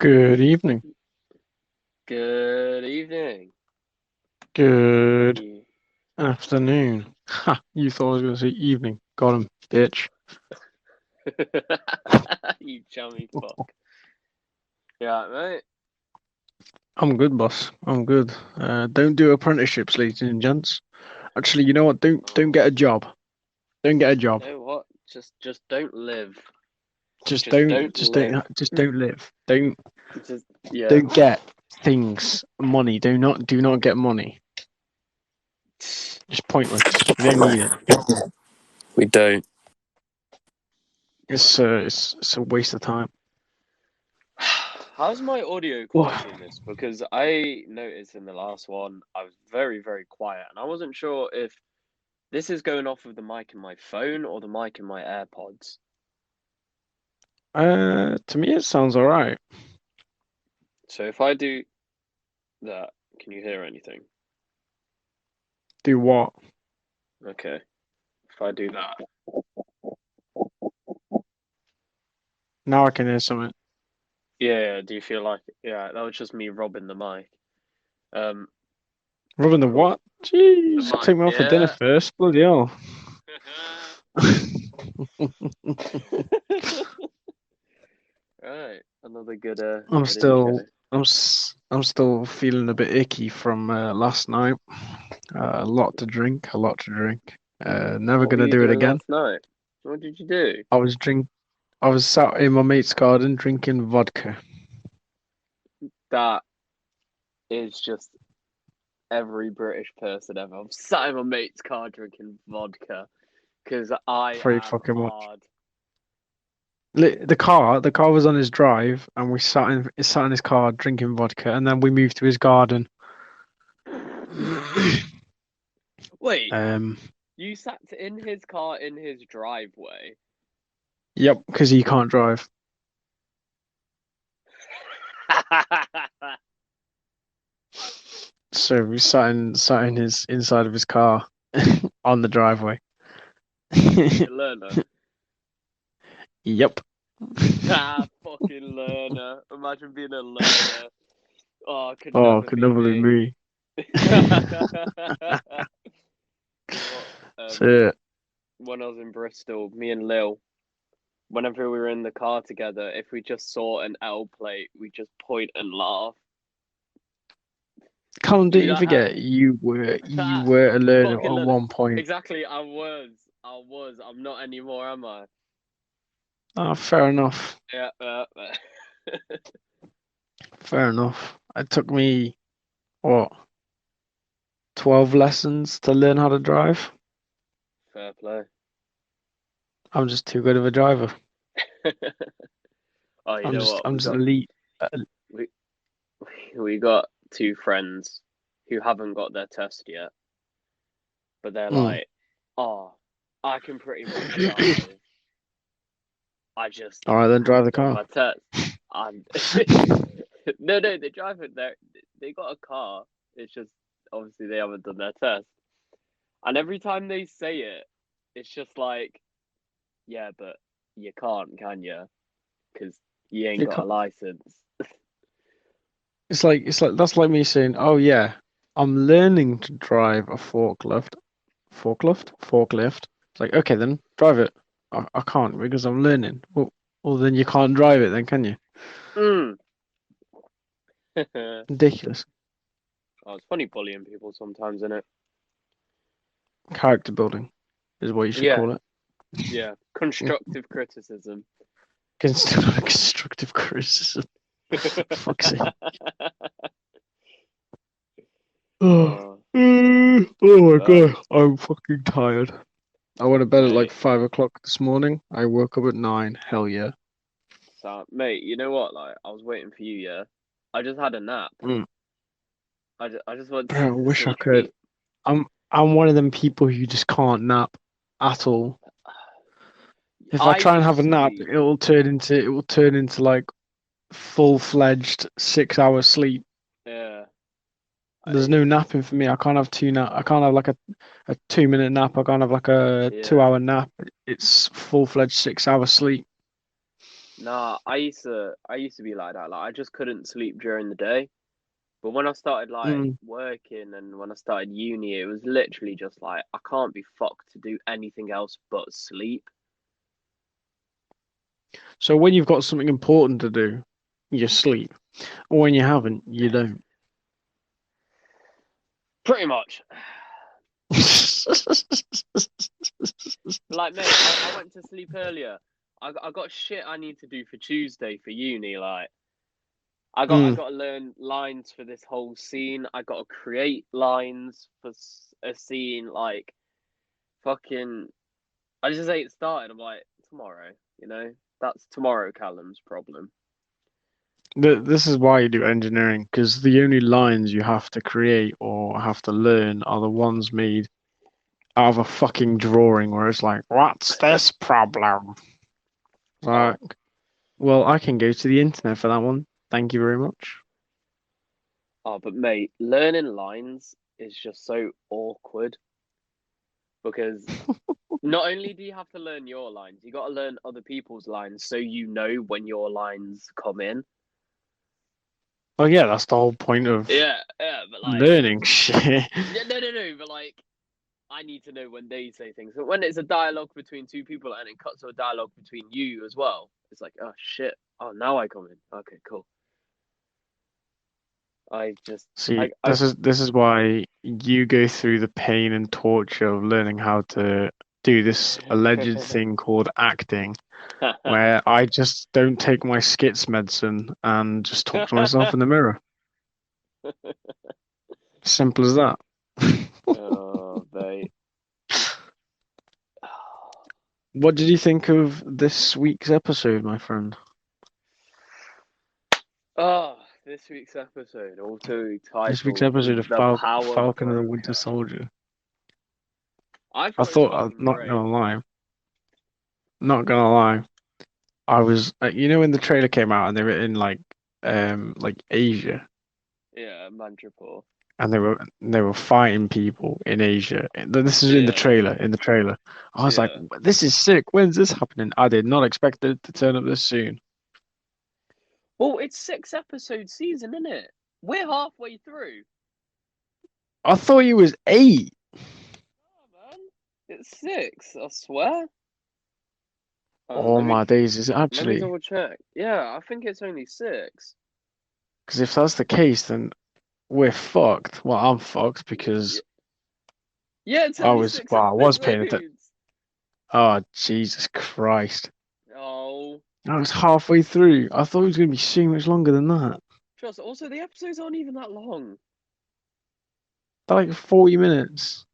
Good evening. Good evening. Good You, afternoon. Ha! You thought I was going to say evening. Got him, bitch. you chummy fuck. Yeah, mate. I'm good, boss. I'm good. Don't do apprenticeships, ladies and gents. Actually, you know what? Don't Oh, get a job. Don't get a job. you know what? Just don't live. Just Just don't. don't Just live. don't. Just don't live. Don't. Just yeah. Don't get things. Money. Do not. Do not get money. It's pointless. You don't need it. We don't. It's a waste of time. How's my audio quality in this? Because I noticed in the last one I was very, very quiet, and I wasn't sure if this is going off of the mic in my phone or the mic in my AirPods. To me, it sounds alright. So if I do that, can you hear anything? Do what? Okay. If I do that. Now I can hear something. Yeah, do you feel like yeah, that was just me robbing the mic. Um, Rubbing the cool. what? The Jeez, mic, take me out for dinner yeah. first. Bloody hell. Right, another good I'm good intro. still, I'm still feeling a bit icky from last night. A lot to drink, a lot to drink. Never What were gonna you do it doing again. last night? What did you do? I was drink, I was sat in my mate's garden drinking vodka. That is just every British person ever. I'm sat in my mate's car drinking vodka because I Very am fucking much. hard. The car was on his drive, and we sat in his car drinking vodka, and then we moved to his garden. Wait, Um, you sat in his car in his driveway? yep, because he can't drive. So we sat in his inside of his car on the driveway. You learner. Yep. Ah, fucking learner. Imagine being a learner. Oh, it could Oh, never could be never be me. me. What, So when I was in Bristol, me and Lil, whenever we were in the car together, if we just saw an L plate, we just point and laugh. Callum, Do don't you you not have forget you were a learner fucking at learner? one point. Exactly, I was. I was. I'm not anymore, am I? Oh, fair enough. Yeah. Fair enough. It took me what 12 lessons to learn how to drive. Fair play. I'm just too good of a driver. Oh, you I'm know just what? I'm just elite. We we got two friends who haven't got their test yet, but they're Mm. like, "Oh, I can pretty much drive. I just All right, then drive the haven't done car. my test." And no, they drive it there. They got a car. It's just obviously they haven't done their test. And every time they say it, it's just like, "Yeah, but you can't, can you? Because you ain't You got a can't. license." It's like that's like me saying, "Oh yeah, I'm learning to drive a forklift." Forklift. It's like, okay, then drive it. I can't because I'm learning. Well, then you can't drive it, then can you? Mm. Ridiculous. Oh, it's funny bullying people sometimes, isn't it? Character building is what you should Yeah, call it. yeah. Constructive criticism. Constructive criticism. Fuck's sake. Oh, Oh, oh my fuck, god, I'm fucking tired. I went to bed at like mate. 5 o'clock this morning. I woke up at 9. Hell yeah. So, mate, you know what? Like, I was waiting for you. Yeah, I just had a nap. Mm. I just went I to wish I sleep. could. I'm one of them people who just can't nap at all. If I I try and can have a nap, sleep. it will turn into like full-fledged 6 hour sleep. Yeah, There's no it's napping for me. I can't have two nap. I can't have like a 2 minute nap. I can't have like a yeah. 2 hour nap. It's full-fledged 6 hour sleep. Nah, I used to be like that. Like I just couldn't sleep during the day. But when I started like Mm. working and when I started uni, it was literally just like I can't be fucked to do anything else but sleep. So when you've got something important to do, you sleep. Or when you haven't, you don't. Pretty much. But like, mate, I went to sleep earlier. I got shit I need to do for Tuesday for uni. Like, I Mm. got to learn lines for this whole scene. I got to create lines for a scene. Like, fucking, I just ain't started. I'm like, tomorrow, you know? That's tomorrow, Callum's problem. This is why you do engineering, because the only lines you have to create or have to learn are the ones made out of a fucking drawing where it's like, what's this problem? Oh, Like, well, I can go to the internet for that one. Thank you very much. oh, but mate, learning lines is just so awkward because not only do you have to learn your lines, you got to learn other people's lines so you know when your lines come in. Oh yeah, that's the whole point of Yeah, but like, learning shit. no, but like, I need to know when they say things. But when it's a dialogue between two people and it cuts to a dialogue between you as well, it's like, oh shit, oh now I come in. Okay, cool. I just, See, I, this is why you go through the pain and torture of learning how to do this alleged thing called acting, where I just don't take my skits medicine and just talk to myself in the mirror. Simple as that. oh, mate. What did you think of this week's episode, my friend? Oh, this week's episode, also This week's titled episode of The Power Falcon and the Winter Broker. Soldier. I I thought it was thought, fucking not great. gonna lie, not gonna lie, I was, you know, when the trailer came out and they were in like Asia, Yeah, Mandrapore. and they were fighting people in Asia. This is in the Yeah, trailer. In the trailer, I was like, yeah. "This is sick. When's this happening?" I did not expect it to turn up this soon. Well, it's 6 episode season, isn't it? We're halfway through. I thought it was 8. Oh man, it's 6. I swear. Oh Let me my days, is it let me actually? double check. Yeah, I think it's only 6. Because if that's the case, then we're fucked. Well, I'm fucked Yeah, because yeah, it's only six I was paying attention. episodes. Oh, Jesus Christ. Oh, I was halfway through. I thought it was going to be so much longer than that. trust. Also, the episodes aren't even that long. They're like 40 minutes.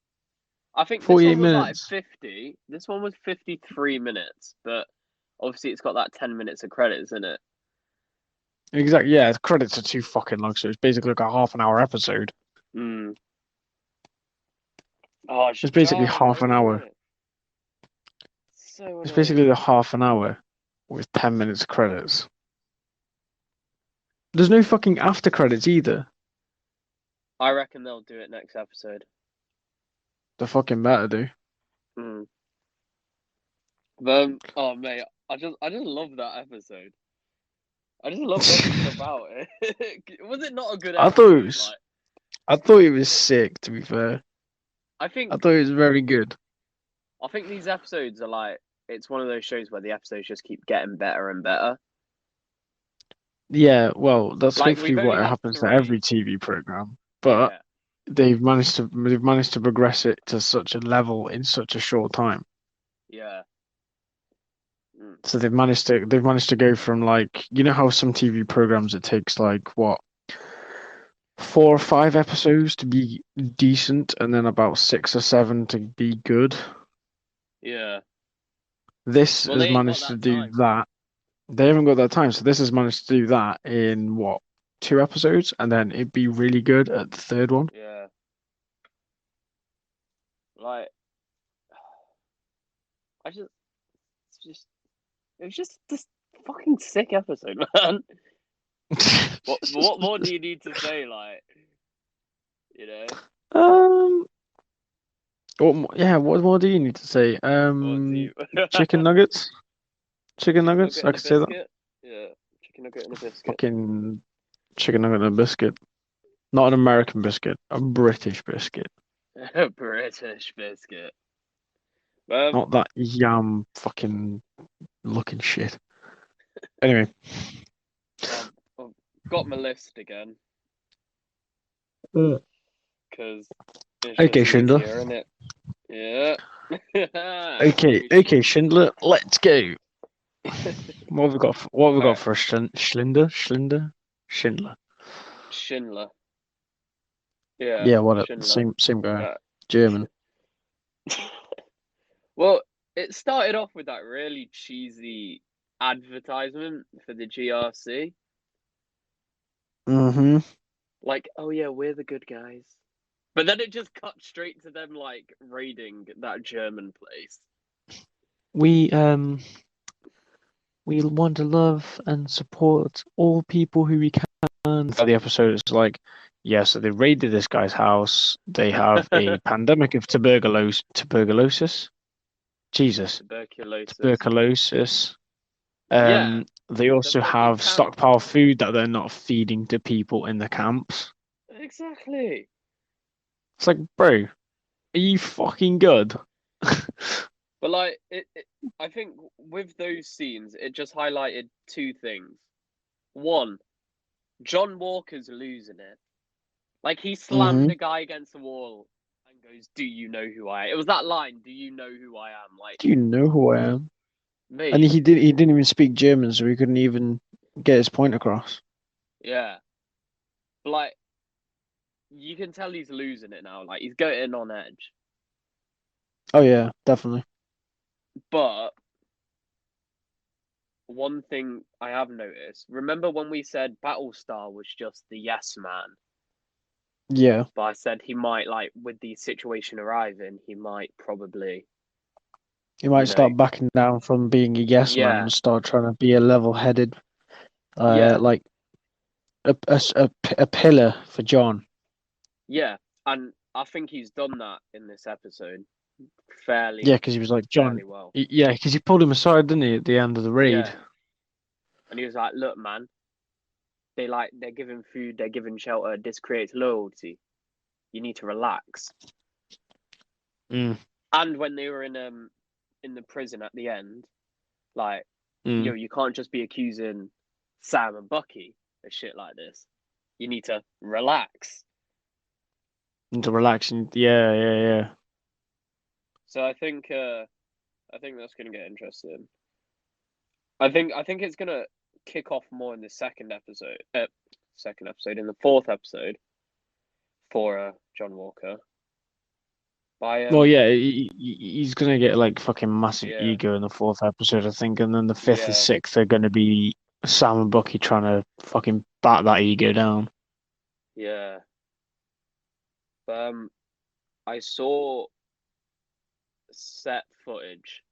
I think this 48 one was like minutes. 50. This one was 53 minutes, but obviously it's got that 10 minutes of credits in it. Exactly. Yeah, the credits are too fucking long, so it's basically like a half an hour episode. Hmm. Oh, it's It's just basically jarring half though, an isn't hour. it? So It's basically annoying. the half an hour with 10 minutes credits. There's no fucking after credits either. I reckon they'll do it next episode. The fucking better do. Hmm. But oh mate, I just love that episode. I just loved everything about it. Was it not a good I thought it episode? was Like, I thought it was sick, to be fair. I I think thought it was very good. I think these episodes are like it's one of those shows where the episodes just keep getting better and better. Yeah, well, that's Like hopefully we've only what had happens to 3. every TV program. But Yeah, they've managed to progress it to such a level in such a short time. yeah. Mm. So they've managed to go from, like, you know how some TV programs it takes like what, 4 or 5 episodes to be decent and then about 6 or 7 to be good. Yeah. This Well, they has ain't got managed to that do time. that. They haven't got that time, so this has managed to do that in what, 2 episodes, and then it'd be really good at the third one. Yeah. Like I just, it's just, it was just this fucking sick episode, man. What more do you need to say? Like, you know, um, yeah, what more do you need to say? what do you? Chicken nuggets. Chicken Chicken nuggets, nugget I and a could say that. biscuit. Yeah, chicken nugget and a biscuit. Fucking chicken nugget and a biscuit. Not an American biscuit, a British biscuit. A British biscuit. Um, Not that yam fucking looking shit. Anyway. I've got my list again Uh, because it's Okay, just Schindler. easier, isn't it? Yeah. Okay, We okay, Schindler. Let's go. What have we got? What have we got Alright, for Schindler? Schindler. Yeah, Yeah, what? Schindler. Same guy. Right. German. Well, it started off with that really cheesy advertisement for the GRC. Mm-hmm. Like, oh yeah, we're the good guys. But then it just cut straight to them like raiding that German place. We we want to love and support all people who we can. For the episode, it's like, yeah, so they raided this guy's house. They have a pandemic of tuberculosis. Jesus, Tuberculosis. tuberculosis. Yeah, They the also fucking have camp. stockpile food that they're not feeding to people in the camps. Exactly. It's like, bro, are you fucking good? But like I think with those scenes, it just highlighted two things. One, John Walker's losing it. Like he slammed Mm-hmm. a guy against the wall and goes, "Do you know who I am?" It was that line, "Do you know who I am?" Like, Do you know who I am? And mate, he didn't even speak German, so he couldn't even get his point across. yeah. But like you can tell he's losing it now. Like he's getting on edge. Oh yeah, definitely. But one thing I have noticed, remember when we said Battlestar was just the yes man? Yeah. But I said he might like with the situation arriving, he might probably, You you might know, start backing down from being a yes man yeah, and start trying to be a level-headed, yeah, like a pillar for John. yeah. And I think he's done that in this episode Yeah, fairly because he was like, John, fairly well. yeah, because he pulled him aside, didn't he, at the end of the raid? Yeah. And he was like, look, man, they're giving food, they're giving shelter, this creates loyalty. You need to relax. Mm, And when they were in the prison at the end, like, mm. you can't just be accusing Sam and Bucky of shit like this. You need to relax. And to relax and yeah. So I think that's gonna get interesting. I think it's gonna kick off more in the second episode. In the fourth episode for John Walker. By Well, yeah, he's gonna get like fucking massive yeah, ego in the fourth episode, I think, and then the fifth and yeah, sixth are gonna be Sam and Bucky trying to fucking bat that ego down. yeah. I saw set footage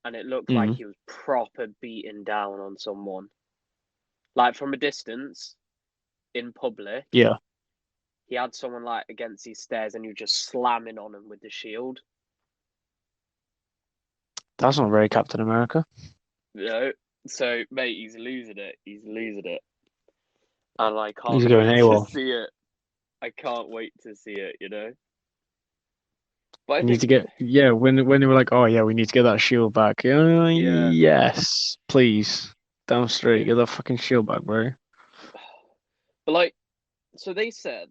and it looked like Mm, he was proper beating down on someone. Like from a distance in public, yeah, he had someone like against these stairs and he was just slamming on him with the shield. that's not very Captain America. You know? So mate, he's losing it. He's losing it. And I He's can't going wait to AWOL. see it. I can't wait to see it. But I We need to think get when they were like, oh yeah, we need to get that shield back. yeah, Yes, please. Down straight, yeah. get that fucking shield back, bro. But like so they said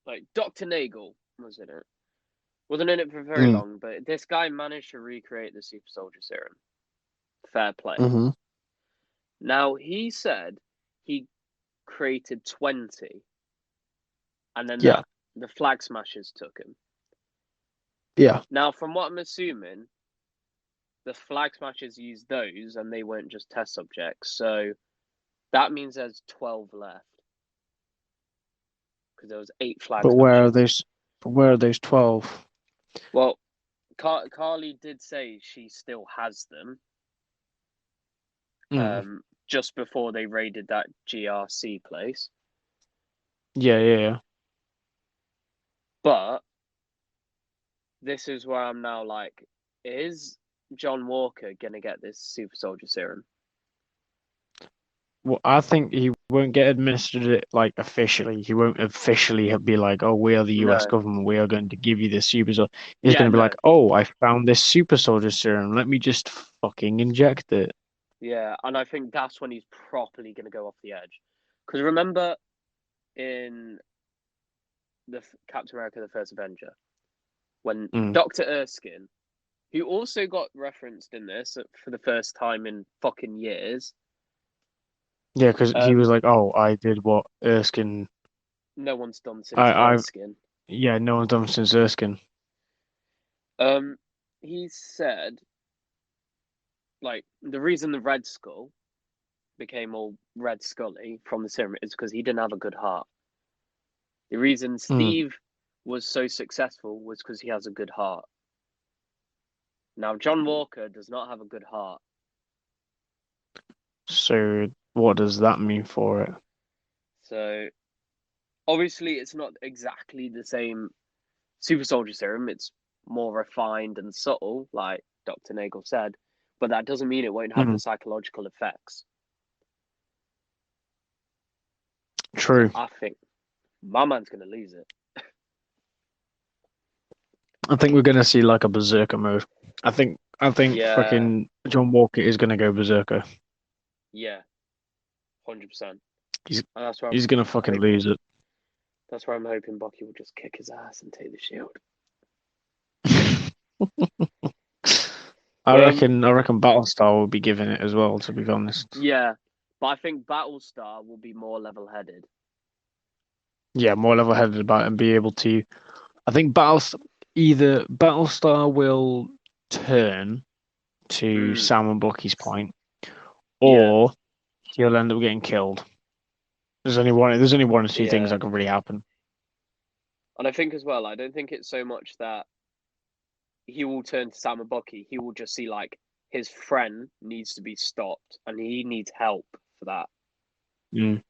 like Dr. Nagel was in it. Wasn't in it for very Mm, long, but this guy managed to recreate the super soldier serum. Fair play. mm-hmm. Now he said he created 20 and then Yeah, that the flag smashers took him. yeah. Now from what I'm assuming, the flag smashers used those and they weren't just test subjects. So that means there's 12 left. Because there was 8 flag But where are smashers. those? But where are those 12? Well, Carly did say she still has them. Mm. Just before they raided that GRC place. Yeah. But this is where I'm now like, is John Walker gonna get this super soldier serum? Well, I think he won't get administered it like officially. He won't officially be like, "Oh, we are the U.S. No. government. We are going to give you this super soldier." He's Yeah, going to be no. like, "Oh, I found this super soldier serum. Let me just fucking inject it." Yeah, and I think that's when he's properly gonna go off the edge. Because remember in the Captain America: The First Avenger when Mm. Doctor Erskine, who also got referenced in this for the first time in fucking years. Yeah, because he was Um, like, "Oh, I did what Erskine. no one's done since I Erskine. yeah, no one's done since Erskine." Um, he said like the reason the Red Skull became all Red Scully from the serum is because he didn't have a good heart. The reason Mm. Steve was so successful was because he has a good heart. Now John Walker does not have a good heart. So what does that mean for it? So obviously it's not exactly the same super soldier serum. It's more refined and subtle, like Dr. Nagel said, but that doesn't mean it won't have Mm. the psychological effects. So True. I think my man's gonna lose it. I think we're gonna see like a berserker mode. I think Yeah, fucking John Walker is gonna go berserker. yeah, 100%. He's And that's where he's I'm gonna fucking hoping. lose it. That's where I'm hoping Bucky will just kick his ass and take the shield. Um, I reckon Battlestar will be giving it as well, to be honest. yeah, but I think Battlestar will be more level-headed. Yeah, more level headed about it and be able to I think Battlestar will turn to Mm, Sam and Bucky's point, yeah, or he'll end up getting killed. There's only one or two things yeah, that could really happen. and I think as well. I don't think it's so much that he will turn to Sam and Bucky. He will just see like his friend needs to be stopped, and he needs help for that. Mm.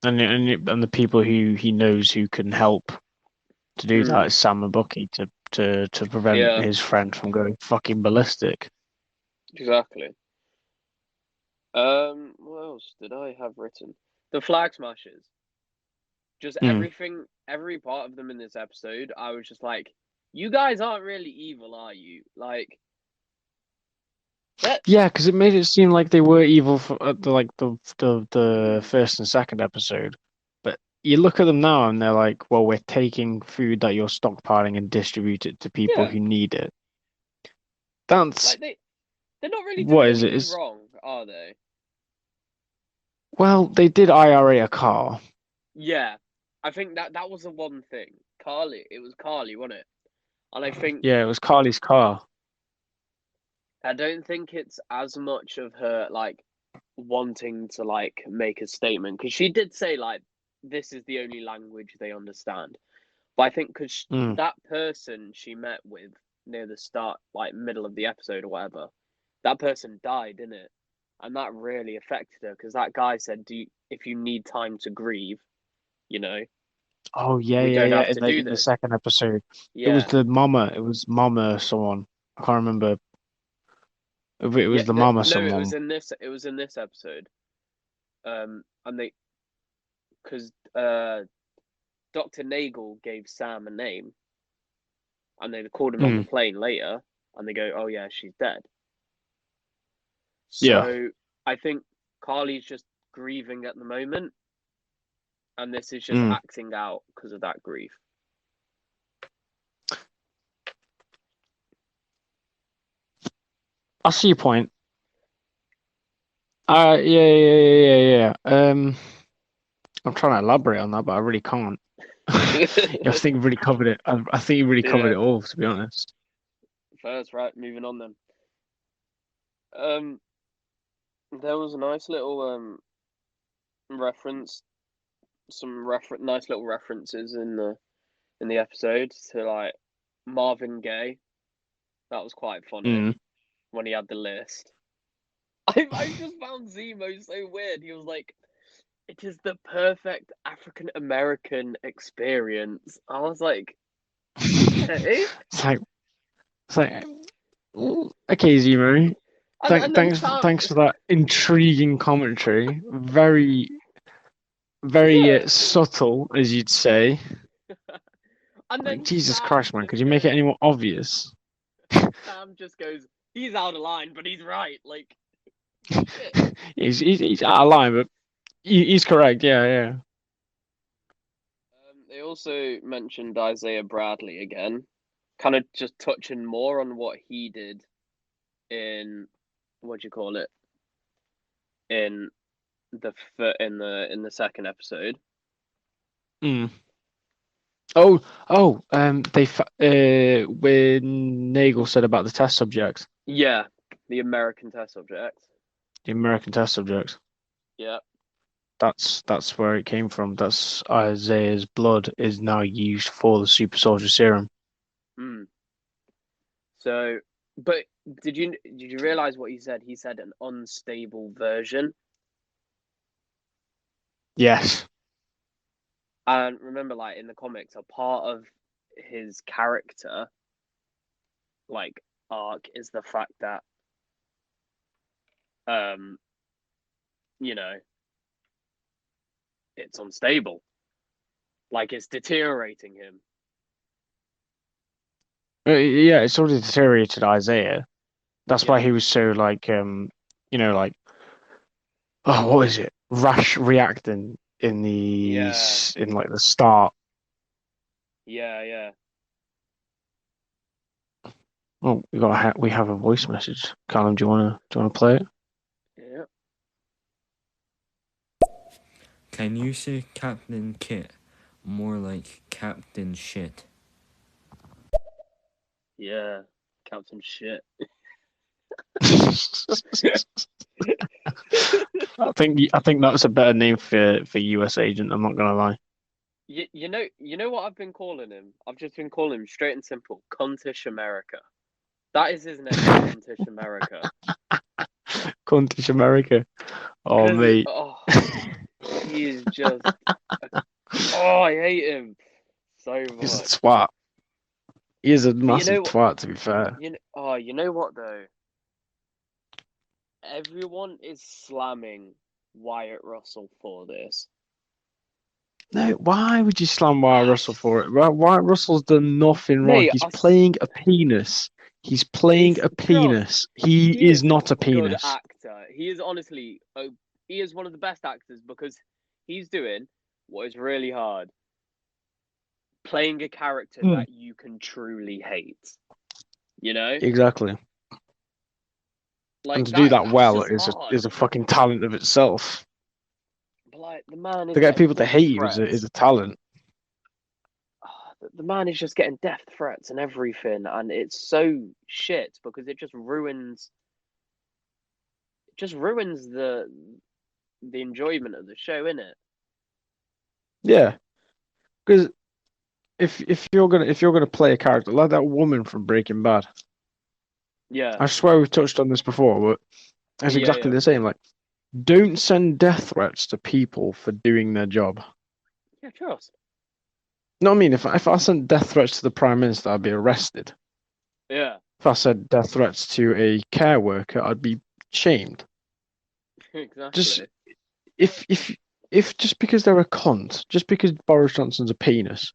And the people who he knows who can help to do that Mm, is Sam and Bucky to prevent yeah, his friend from going fucking ballistic. exactly. What else did I have written? The flag smashes. Just Mm. everything, every part of them in this episode, I was just like, you guys aren't really evil, are you? Like that. Yeah, because it made it seem like they were evil for the first and second episode, but you look at them now and they're like, well, we're taking food that you're stockpiling and distribute it to people Yeah, who need it. That's like they're not really what doing is it? anything Is wrong, are they? well, they did IRA a car. Yeah, I think that was the one thing. Carly, it was Carly, wasn't it? And I think Yeah, it was Carly's car. I don't think it's as much of her like wanting to like make a statement because she did say like this is the only language they understand. But I think because Mm. that person she met with near the start, like middle of the episode or whatever, that person died, didn't it? And that really affected her because that guy said, "Do you, if you need time to grieve, you know, Oh yeah, we yeah, don't yeah. have to do In the this." second episode, it was Yeah, the mama. It was mama someone. I can't remember. It yeah. was the mama No, it was someone. in this. It was in this episode. And they because Doctor Nagel gave Sam a name, and they called him on the Mm. plane later, and they go, "Oh yeah, she's dead." Yeah. So I think Carly's just grieving at the moment, and this is just Mm. acting out because of that grief. I see your point. Yeah. I'm trying to elaborate on that, but I really can't. I think you've really covered it. I think you really covered Yeah, it all, to be honest. first, right. Moving on then. Um, there was a nice little reference, nice little references in the episode to like Marvin Gaye. That was quite funny Mm. when he had the list. I just found Zemo so weird. He was like, "It is the perfect African American experience." I was like, "Okay." It's like, it's like Okay, Zemo. And then Thanks for that intriguing commentary. Very, very yeah, subtle, as you'd say. and Like then Jesus Sam Christ, man, could just you make it goes, any more obvious? Sam just goes, he's out of line, but he's right. Like, shit. He's out of line, but he's correct. Yeah, yeah. They also mentioned Isaiah Bradley again, kind of just touching more on what he did in what do you call it in the second episode. Mm. When Nagel said about the test subjects, Yeah, the American test subject. the American test subjects. Yeah. That's where it came from. That's Isaiah's blood is now used for the super soldier serum. Hmm. So, but did you realize what he said? He said an unstable version. Yes. And remember, like in the comics, a part of his character, like arc, is the fact that, um, you know, it's unstable. Like it's deteriorating him. Yeah, it's already deteriorated Isaiah. That's why Yeah. he was so like like oh what is it? Rash reacting in Yeah. like the start. Yeah. Yeah. Oh, we have a voice message. Callum, do you wanna play it? Yeah. Can you say Captain Kit more like Captain Shit? Yeah. Captain shit. I think that's a better name for US agent. I'm not gonna lie. You know what I've been calling him? I've just been calling him straight and simple, Cuntish America. That is his name, Cuntish America. Country America. Oh Because mate. he is just oh, I hate him so He's a much. twat. He is a But massive twat, to be fair. you know what though? Everyone is slamming Wyatt Russell for this. No, why would you slam Wyatt Ah, Russell for it? Wyatt Russell's done nothing wrong. mate, He's playing a penis. He's playing it's a trust. penis. He He is is not a a good penis. actor. He is honestly, he is one of the best actors because he's doing what is really hard, playing a character Mm. that you can truly hate. You know, Exactly. like And to do that that's well just hard. is a fucking talent of itself. But like the man To is get getting people to death hate you is threats. a talent. The man is just getting death threats and everything, and it's so shit because it just ruins the enjoyment of the show, innit? Yeah. Because if you're gonna play a character like that woman from Breaking Bad, Yeah, I swear we've touched on this before, but it's yeah, exactly yeah, the same. Like, don't send death threats to people for doing their job. yeah. Trust. No, I mean, if I sent death threats to the Prime Minister, I'd be arrested. Yeah, If I said death threats to a care worker, I'd be shamed. Just exactly. if just because they're a cunt, just because Boris Johnson's a penis,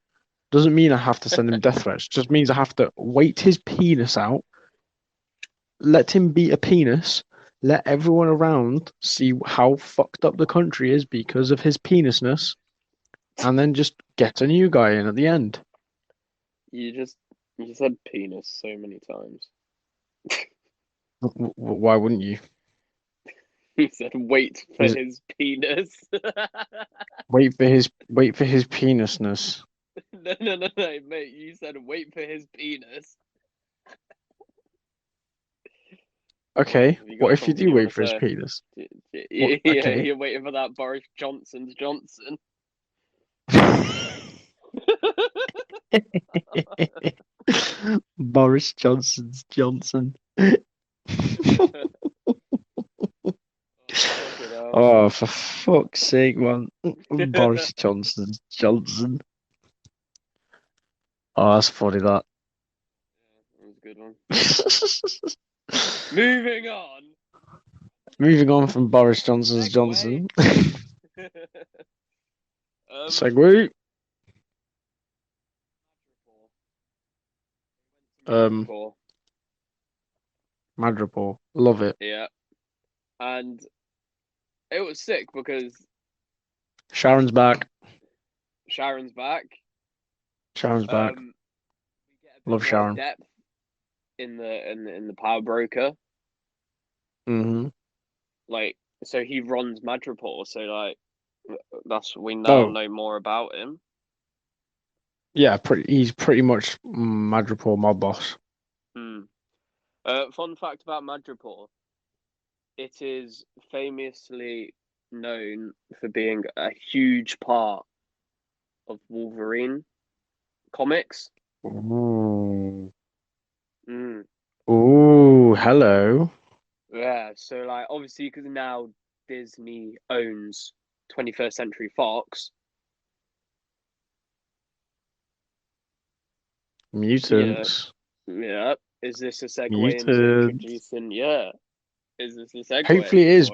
doesn't mean I have to send him death threats. Just means I have to wait his penis out, let him be a penis, let everyone around see how fucked up the country is because of his penisness, and then just get a new guy in at the end. You said penis so many times. Why wouldn't you? He said wait for Is his penis. wait for his penisness. No, mate. You said wait for his penis. Okay, Have you what got if you something do you want wait to for his say? penis? What? Yeah, Okay. you're waiting for that Boris Johnson's Johnson. Boris Johnson's Johnson. Oh, for fuck's sake, man. Boris Johnson's Johnson. Oh, that's funny, that. It was good. good one. Moving on. Moving on from Boris Johnson's Segue. Johnson. Um, Segue. Madripoor. Madripoor. Love it. Yeah. And it was sick because Sharon's back. Sharon's back. Sharon's back. We get a bit Love more Sharon. depth in the power broker. Mm-hmm. Like, so he runs Madripoor, so like we now know more about him. Yeah, he's pretty much Madripoor mob boss. Fun fact about Madripoor: it is famously known for being a huge part of Wolverine comics. Ooh. Mm. Ooh, hello. Yeah, so like obviously because now Disney owns 21st Century Fox. Mutants. Yeah. Is this a segue Mutants. into introducing? Yeah. Is this a segue? Hopefully it is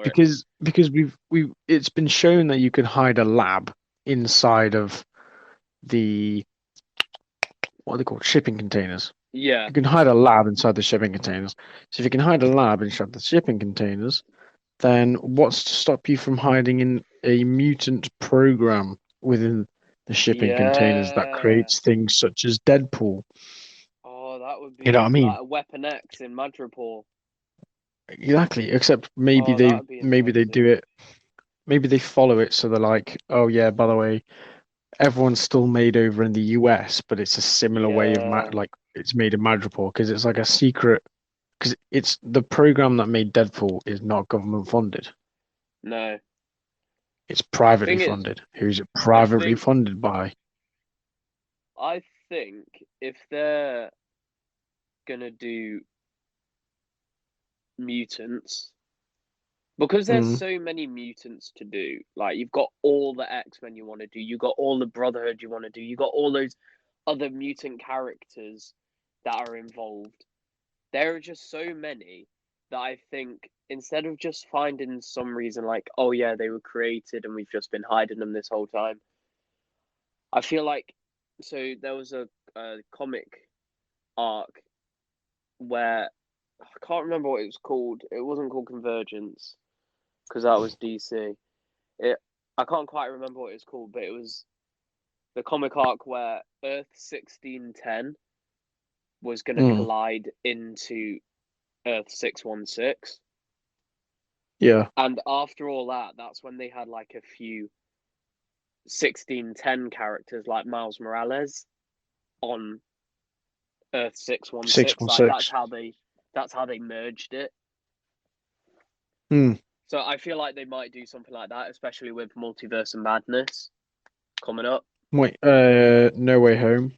because we've it's been shown that you can hide a lab inside of the what are they called? Shipping containers. Yeah. You can hide a lab inside the shipping containers. So if you can hide a lab inside the shipping containers, then what's to stop you from hiding in a mutant program within the shipping containers that creates things such as Deadpool? Oh, that would be You know what I mean? like a Weapon X in Madripoor. Exactly. Except maybe they do it. Maybe they follow it so they're like, oh yeah, by the way, everyone's still made over in the US, but it's a similar way of like it's made in Madripoor because it's like a secret. Because it's the program that made Deadpool is not government funded. No. It's privately funded. Who's it privately funded by? I think if they're gonna do mutants, because there's so many mutants to do, like you've got all the X-Men you want to do, you've got all the Brotherhood you want to do, you've got all those other mutant characters that are involved. There are just so many that I think instead of just finding some reason like, oh yeah, they were created and we've just been hiding them this whole time, I feel like, so there was a comic arc where I can't remember what it was called. It wasn't called Convergence because that was DC. I can't quite remember what it was called, but it was the comic arc where Earth 1610 was going to collide into Earth 616. Yeah. And after all that, that's when they had like a few 1610 characters like Miles Morales on Earth 616. Like that's how they merged it. So I feel like they might do something like that, especially with Multiverse of Madness coming up. Wait, No Way Home.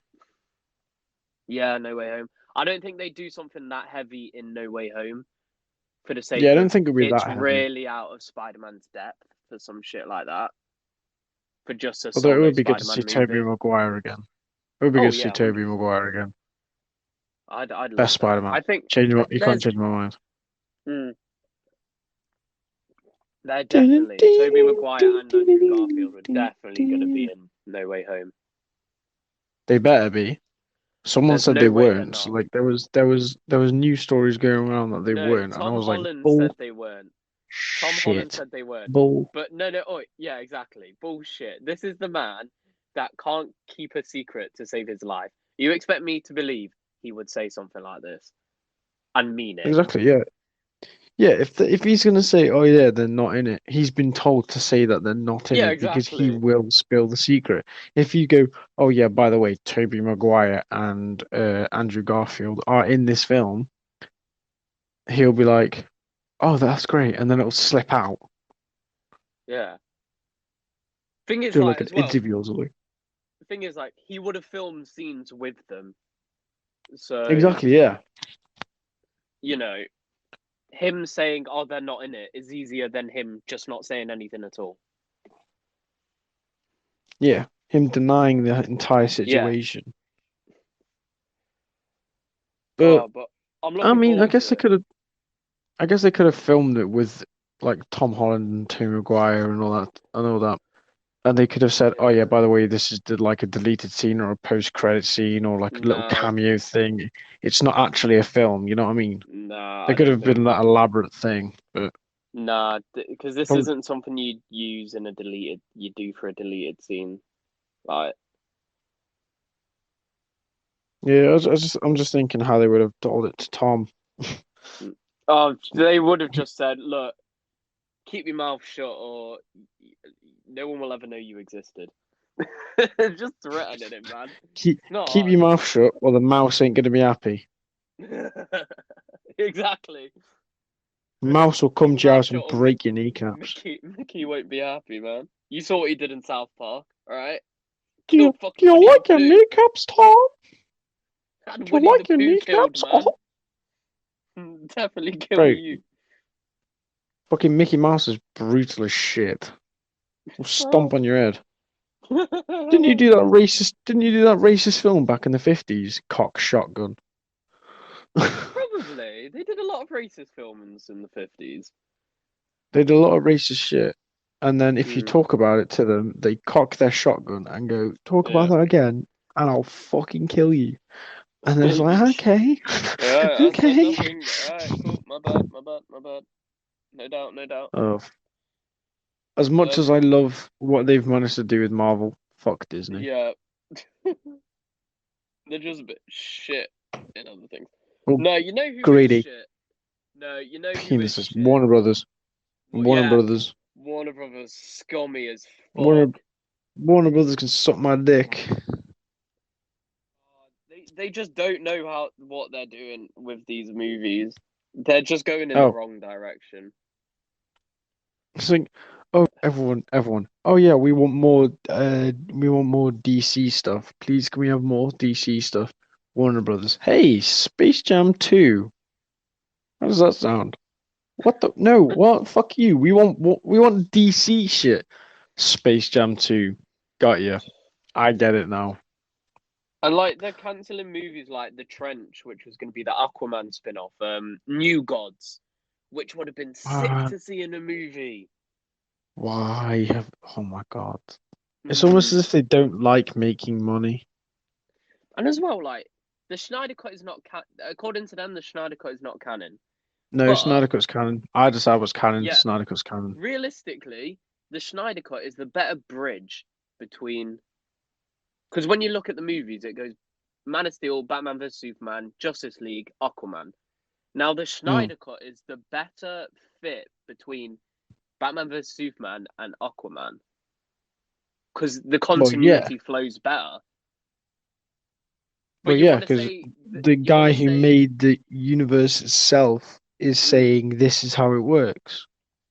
Yeah, No Way Home. I don't think they do something that heavy in No Way Home for the sake I don't think it'll be it's that heavy. really out of Spider-Man's depth for some shit like that. For just a Although solo it would be good Spider-Man to see movie. Tobey Maguire again. It would be good to see Tobey Maguire again. I'd love Best Spider-Man. I think you can't change my mind. They're definitely Tobey Maguire and Andrew Garfield are definitely going to be in No Way Home. They better be. Someone There's said no they way weren't. So like there was news stories going around that they weren't, and I was Holland like, said they weren't. Tom Holland said they weren't. But no, oh yeah, exactly. Bullshit. This is the man that can't keep a secret to save his life. You expect me to believe he would say something like this and mean it? Exactly, yeah. Yeah, if he's gonna say, "Oh yeah, they're not in it," he's been told to say that they're not in it because he will spill the secret. If you go, "Oh yeah, by the way, Tobey Maguire and Andrew Garfield are in this film," he'll be like, "Oh, that's great," and then it'll slip out. Yeah. Thing is, do like an as well, interview or something. The thing is, like he would have filmed scenes with them, so exactly, yeah. You know, him saying, "Oh, they're not in it," is easier than him just not saying anything at all. Yeah, him denying the entire situation. But But I'm I looking mean, forward to it. I guess they could have filmed it with like Tom Holland and Tobey Maguire and all that. And they could have said, "Oh yeah, Yeah. by the way, this is like a deleted scene or a post-credit scene or like a little Nah, cameo thing. It's not actually a film." You know what I mean? nah, They I could don't have think been that so. elaborate thing, but Nah, because this probably, isn't something you use in you do for a deleted scene. Like, yeah, I'm just thinking how they would have told it to Tom. oh, they would have just said, "Look, keep your mouth shut, or no one will ever know you existed." Just threatening it, man. Keep It's not keep hard. your mouth shut, or the mouse ain't gonna be happy. Exactly. Mouse will Keep come your to your mouth house shut, and or break your kneecaps. Mickey won't be happy, man. You saw what he did in South Park, all right? Do you Killed do fucking you Winnie the like your Pooh. kneecaps, Tom? Had Do you Winnie the like your Pooh killed, kneecaps? man. Oh, Definitely kill bro, you. fucking Mickey Mouse is brutal as shit. Will stomp on your head. Didn't you do that racist? Didn't you do that racist film back in the 50s? Cock shotgun. Probably. They did a lot of racist films in the 50s. They did a lot of racist shit, and then if you Mm, talk about it to them, they cock their shotgun and go, "Talk about yeah. that again, and I'll fucking kill you." And then it's like, okay, Alright, I said okay. nothing. Alright, cool. My bad, my bad, my bad. No doubt, no doubt. Oh, as much as I Um, love what they've managed to do with Marvel, fuck Disney. yeah. They're just a bit shit in other things. Well, No, you know who is greedy shit? No, you know who is penises. shit? Warner Brothers. Well, Warner yeah, Brothers. Warner Brothers, scummy as Warner fuck. Warner Brothers can suck my dick. They just don't know what they're doing with these movies. They're just going in the Oh, wrong direction. it's like, oh, everyone. Oh yeah, we want more DC stuff. Please, can we have more DC stuff? Warner Brothers. Hey, Space Jam 2. How does that sound? What the? No, what? Fuck you. We want DC shit. Space Jam 2. Got you. I get it now. And like they're cancelling movies like The Trench, which was going to be the Aquaman spin-off, New Gods, which would have been sick Uh, to see in a movie. why have? Oh my God. It's almost Mm. as if they don't like making money. And as well, like the Schneider Cut is not according to them, the Schneider Cut is not canon. No, But Snyder Cut's canon. I decided it was canon. yeah, Snyder Cut's canon. realistically, the Schneider Cut is the better bridge between. Because when you look at the movies, it goes Man of Steel, Batman vs Superman, Justice League, Aquaman. Now the Mm. Schneider Cut is the better fit between Batman vs Superman and Aquaman because the Well, yeah. continuity flows better. But Well, you yeah, want to because say the you want guy to who say made the universe itself is mm, saying this is how it works.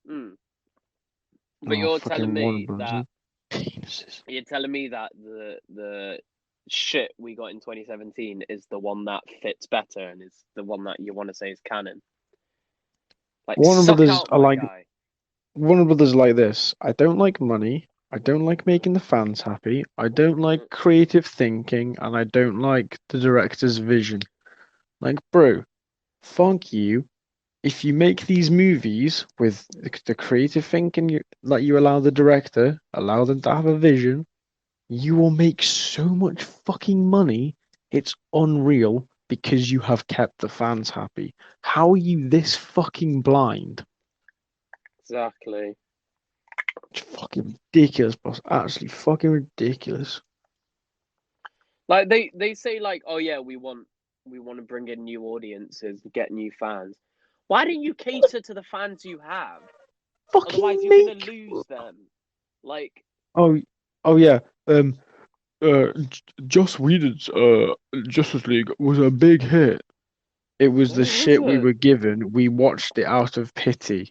mm. But Oh, you're telling fucking Warner me Brothers. that Penises. the shit we got in 2017 is the one that fits better and is the one that you want to say is canon. Like Warner suck Brothers out, are my like guy. Warner Brothers are like this. I don't like money. I don't like making the fans happy. I don't like creative thinking, and I don't like the director's vision. Like, bro, fuck you. If you make these movies with the creative thinking, you allow the director, allow them to have a vision, you will make so much fucking money. It's unreal because you have kept the fans happy. How are you this fucking blind? Exactly. It's fucking ridiculous, boss. Absolutely fucking ridiculous. Like they say like, oh yeah, we want to bring in new audiences, get new fans. Why don't you cater to the fans you have? Otherwise, Fucking you're gonna make. lose them. Like, Oh, oh yeah. Joss Whedon's Justice League was a big hit. It was the what was shit we it? were given. We watched it out of pity.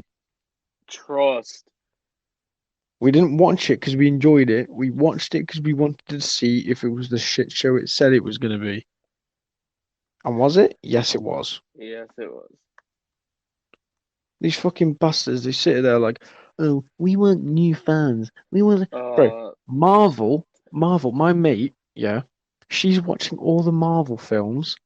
Trust. We didn't watch it because we enjoyed it. We watched it because we wanted to see if it was the shit show it said it was going to be. And was it? Yes, it was. Yes, it was. These fucking bastards, they sit there like, oh, we want new fans. We want. Bro, Uh, Marvel, my mate, yeah, she's watching all the Marvel films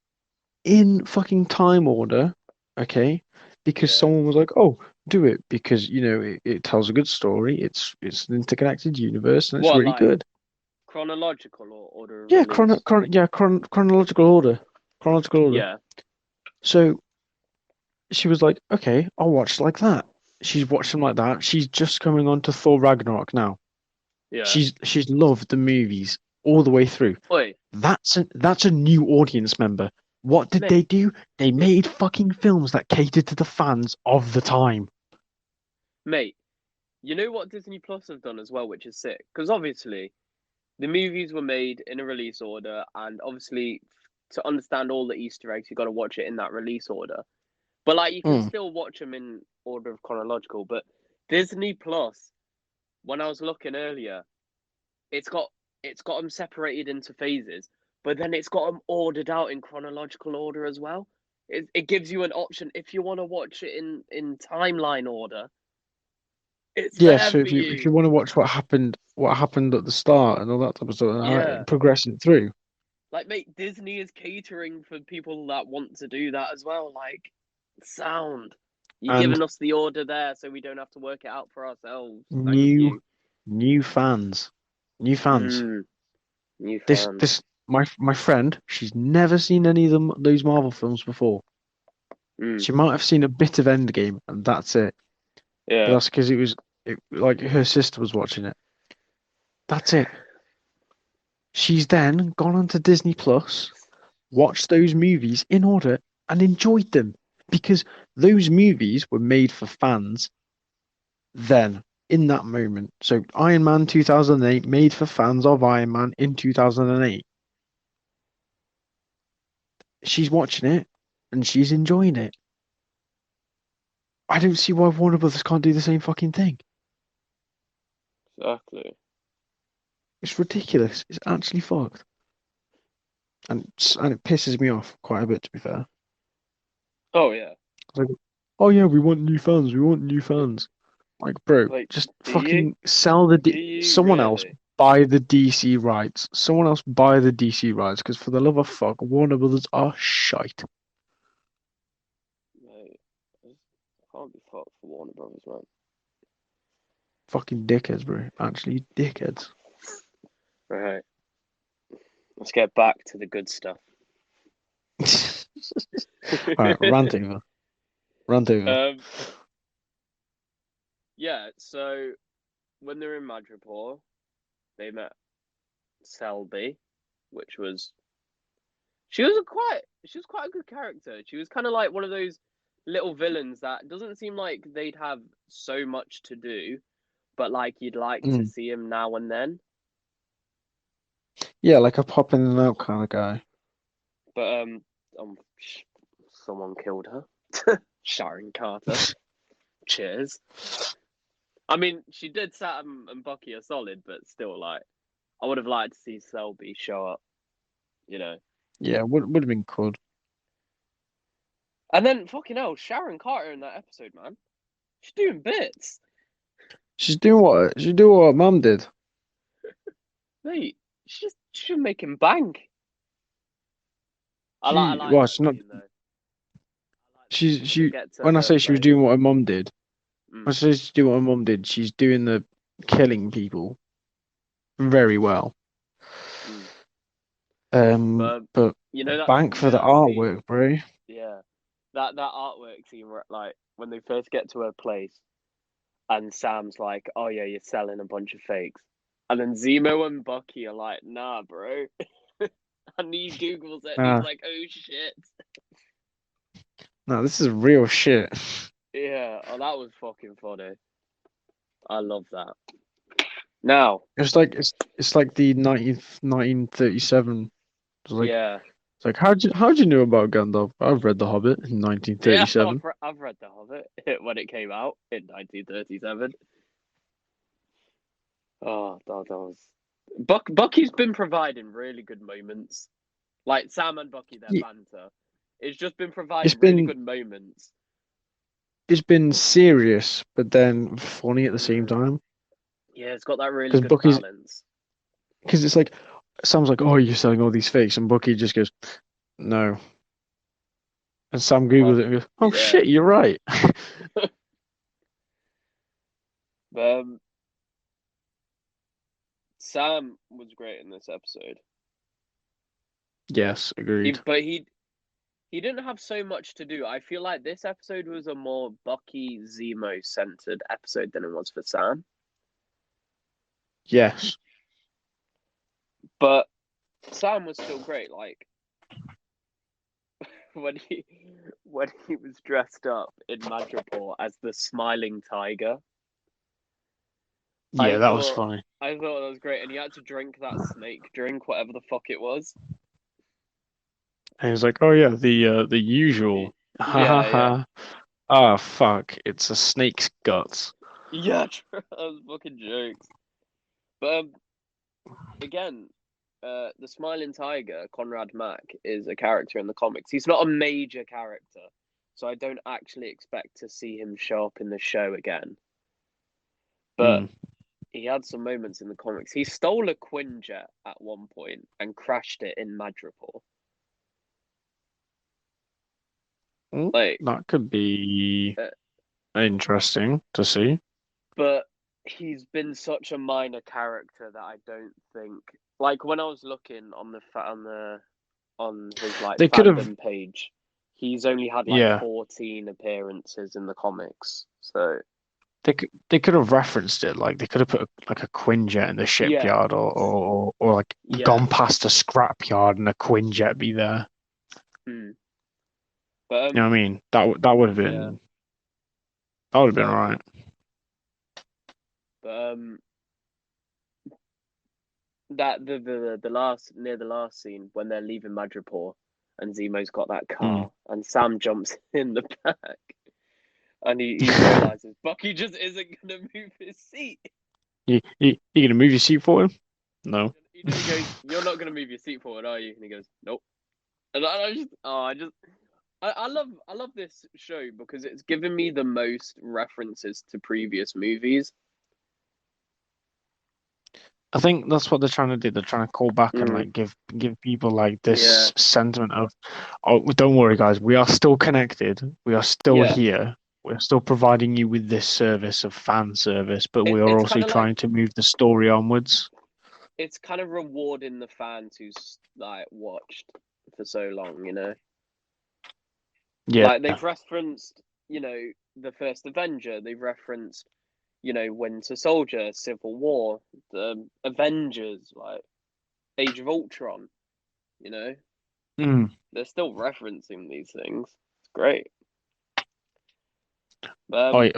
in fucking time order, okay? Because Yeah. someone was like, "Oh, do it," because it tells a good story. It's an interconnected universe, and it's What, really like good. chronological or order of Yeah, release? chronological order, chronological order. Yeah. So she was like, "Okay, I'll watch like that." She's watched them like that. She's just coming on to Thor Ragnarok now. Yeah. She's loved the movies all the way through. Oi, That's a new audience member. What did they mate, do? They made fucking films that catered to the fans of the time. mate. You know what Disney Plus have done as well, which is sick? Because obviously the movies were made in a release order, and obviously to understand all the Easter eggs, you got to watch it in that release order. But like, you can Mm. still watch them in order of chronological. But Disney Plus, when I was looking earlier, it's got it's got them separated into phases, but then it's got them ordered out in chronological order as well. It gives you an option if you want to watch it in timeline order. It's Yeah, there so for if you you. want to watch what happened at the start and all that type of stuff, and how Yeah. it progressing through. Like, mate, Disney is catering for people that want to do that as well. Like, sound. You're And giving us the order there so we don't have to work it out for ourselves. Thank new you. new fans. New fans. New This fans. this my friend, she's never seen any of those Marvel films before. Mm, She might have seen a bit of Endgame and that's it. But yeah. that's because like her sister was watching it. That's it. She's then gone onto Disney Plus, watched those movies in order, and enjoyed them because those movies were made for fans then, in that moment. So Iron Man 2008 made for fans of Iron Man in 2008. She's watching it and she's enjoying it. I don't see why Warner Brothers can't do the same fucking thing. Exactly. It's ridiculous. It's actually fucked. And it pisses me off quite a bit, to be fair. Oh, yeah. It's like, oh yeah, we want new fans. We want new fans. Like, bro, Like, just do you? fucking sell the Do you someone else really? buy the DC rights. Someone else buy the DC rights because for the love of fuck, Warner Brothers are shite. Mate, I can't be fucked for Warner Brothers, man. Fucking dickheads, bro. Actually, dickheads. Right. Let's get back to the good stuff. All right, rant over. Rant over. Yeah, so when they were in Madripoor, they met Selby, which was she was quite a good character. She was kind of like one of those little villains that doesn't seem like they'd have so much to do, but like you'd like to see him now and then. Yeah, like a pop in and out kind of guy. But someone killed her. Sharon Carter. Cheers. I mean, she did Sam and Bucky are solid, but still, like, I would have liked to see Selby show up, you know. Yeah, would have been cool. And then, fucking hell, Sharon Carter in that episode, man. She's doing bits. She's doing what Mum did. Mate, she's making bank. I like Well, that she's not. scene, though. I like that scene when they She get to when I her say she was place. doing what her mum did, when I Mm. say she's doing what her mum did, she's doing the killing people very well. But You know bank for the that scene? artwork, bro. Yeah. That artwork scene where, like, when they first get to her place and Sam's like, oh yeah, you're selling a bunch of fakes. And then Zemo and Bucky are like, nah, bro. And he Googles it and he's Nah, like, oh shit. nah, this is real shit. Yeah, oh, that was fucking funny. I love that. Now, It's like the 1937. yeah. It's like how'd you know about Gandalf? I've read The Hobbit in Yeah, 1937. I've read The Hobbit when it came out in 1937. Oh, that was. Bucky's been providing really good moments. Like Sam and Bucky, their Yeah, banter. It's just been it's providing really been good moments. it's been serious, but then funny at the same time. Yeah, it's got that really Because good Bucky's balance. because it's like Sam's like, oh, you're selling all these fakes, and Bucky just goes, no, And Sam Googles it and goes, "Oh Yeah. shit, you're right." Sam was great in this episode. Yes, agreed. But he didn't have so much to do. I feel like this episode was a more Bucky Zemo centered episode than it was for Sam. Yes. But Sam was still great. Like when he was dressed up in Madripoor as the smiling tiger. Yeah, that was funny. I thought that was great, and he had to drink that snake drink, whatever the fuck it was. And he was like, "Oh yeah, the usual." Ha ha ha. Ah, fuck! It's a snake's guts. Yeah, that was fucking jokes. But again, the Smiling Tiger, Conrad Mack, is a character in the comics. He's not a major character, so I don't actually expect to see him show up in the show again. But he had some moments in the comics. He stole a Quinjet at one point and crashed it in Madripoor. Like, that could be interesting to see. But he's been such a minor character that I don't think. Like when I was looking on his like They could have- fandom page, he's only had like 14 appearances in the comics. So they could have referenced it, like they could have put like a Quinjet in the shipyard, or like gone past a scrapyard and a Quinjet be there. But you know what I mean? That would have been right. But that the last scene when they're leaving Madripoor and Zemo's got that car and Sam jumps in the back and he realizes Bucky just isn't gonna move his seat. You gonna move your seat for him? No. He goes, "You're not gonna move your seat forward, are you?" And he goes, "Nope." And I love this show because it's given me the most references to previous movies. I think that's what they're trying to do. They're trying to call back and like give people like this sentiment of, "Oh, don't worry, guys. We are still connected. We are still here. We're still providing you with this service of fan service, but we are also trying to move the story onwards." It's kind of rewarding the fans who's like watched for so long, you know. Yeah, like they've referenced, the first Avenger. They've referenced, Winter Soldier, Civil War, the Avengers, like Age of Ultron. They're still referencing these things. It's great. wait,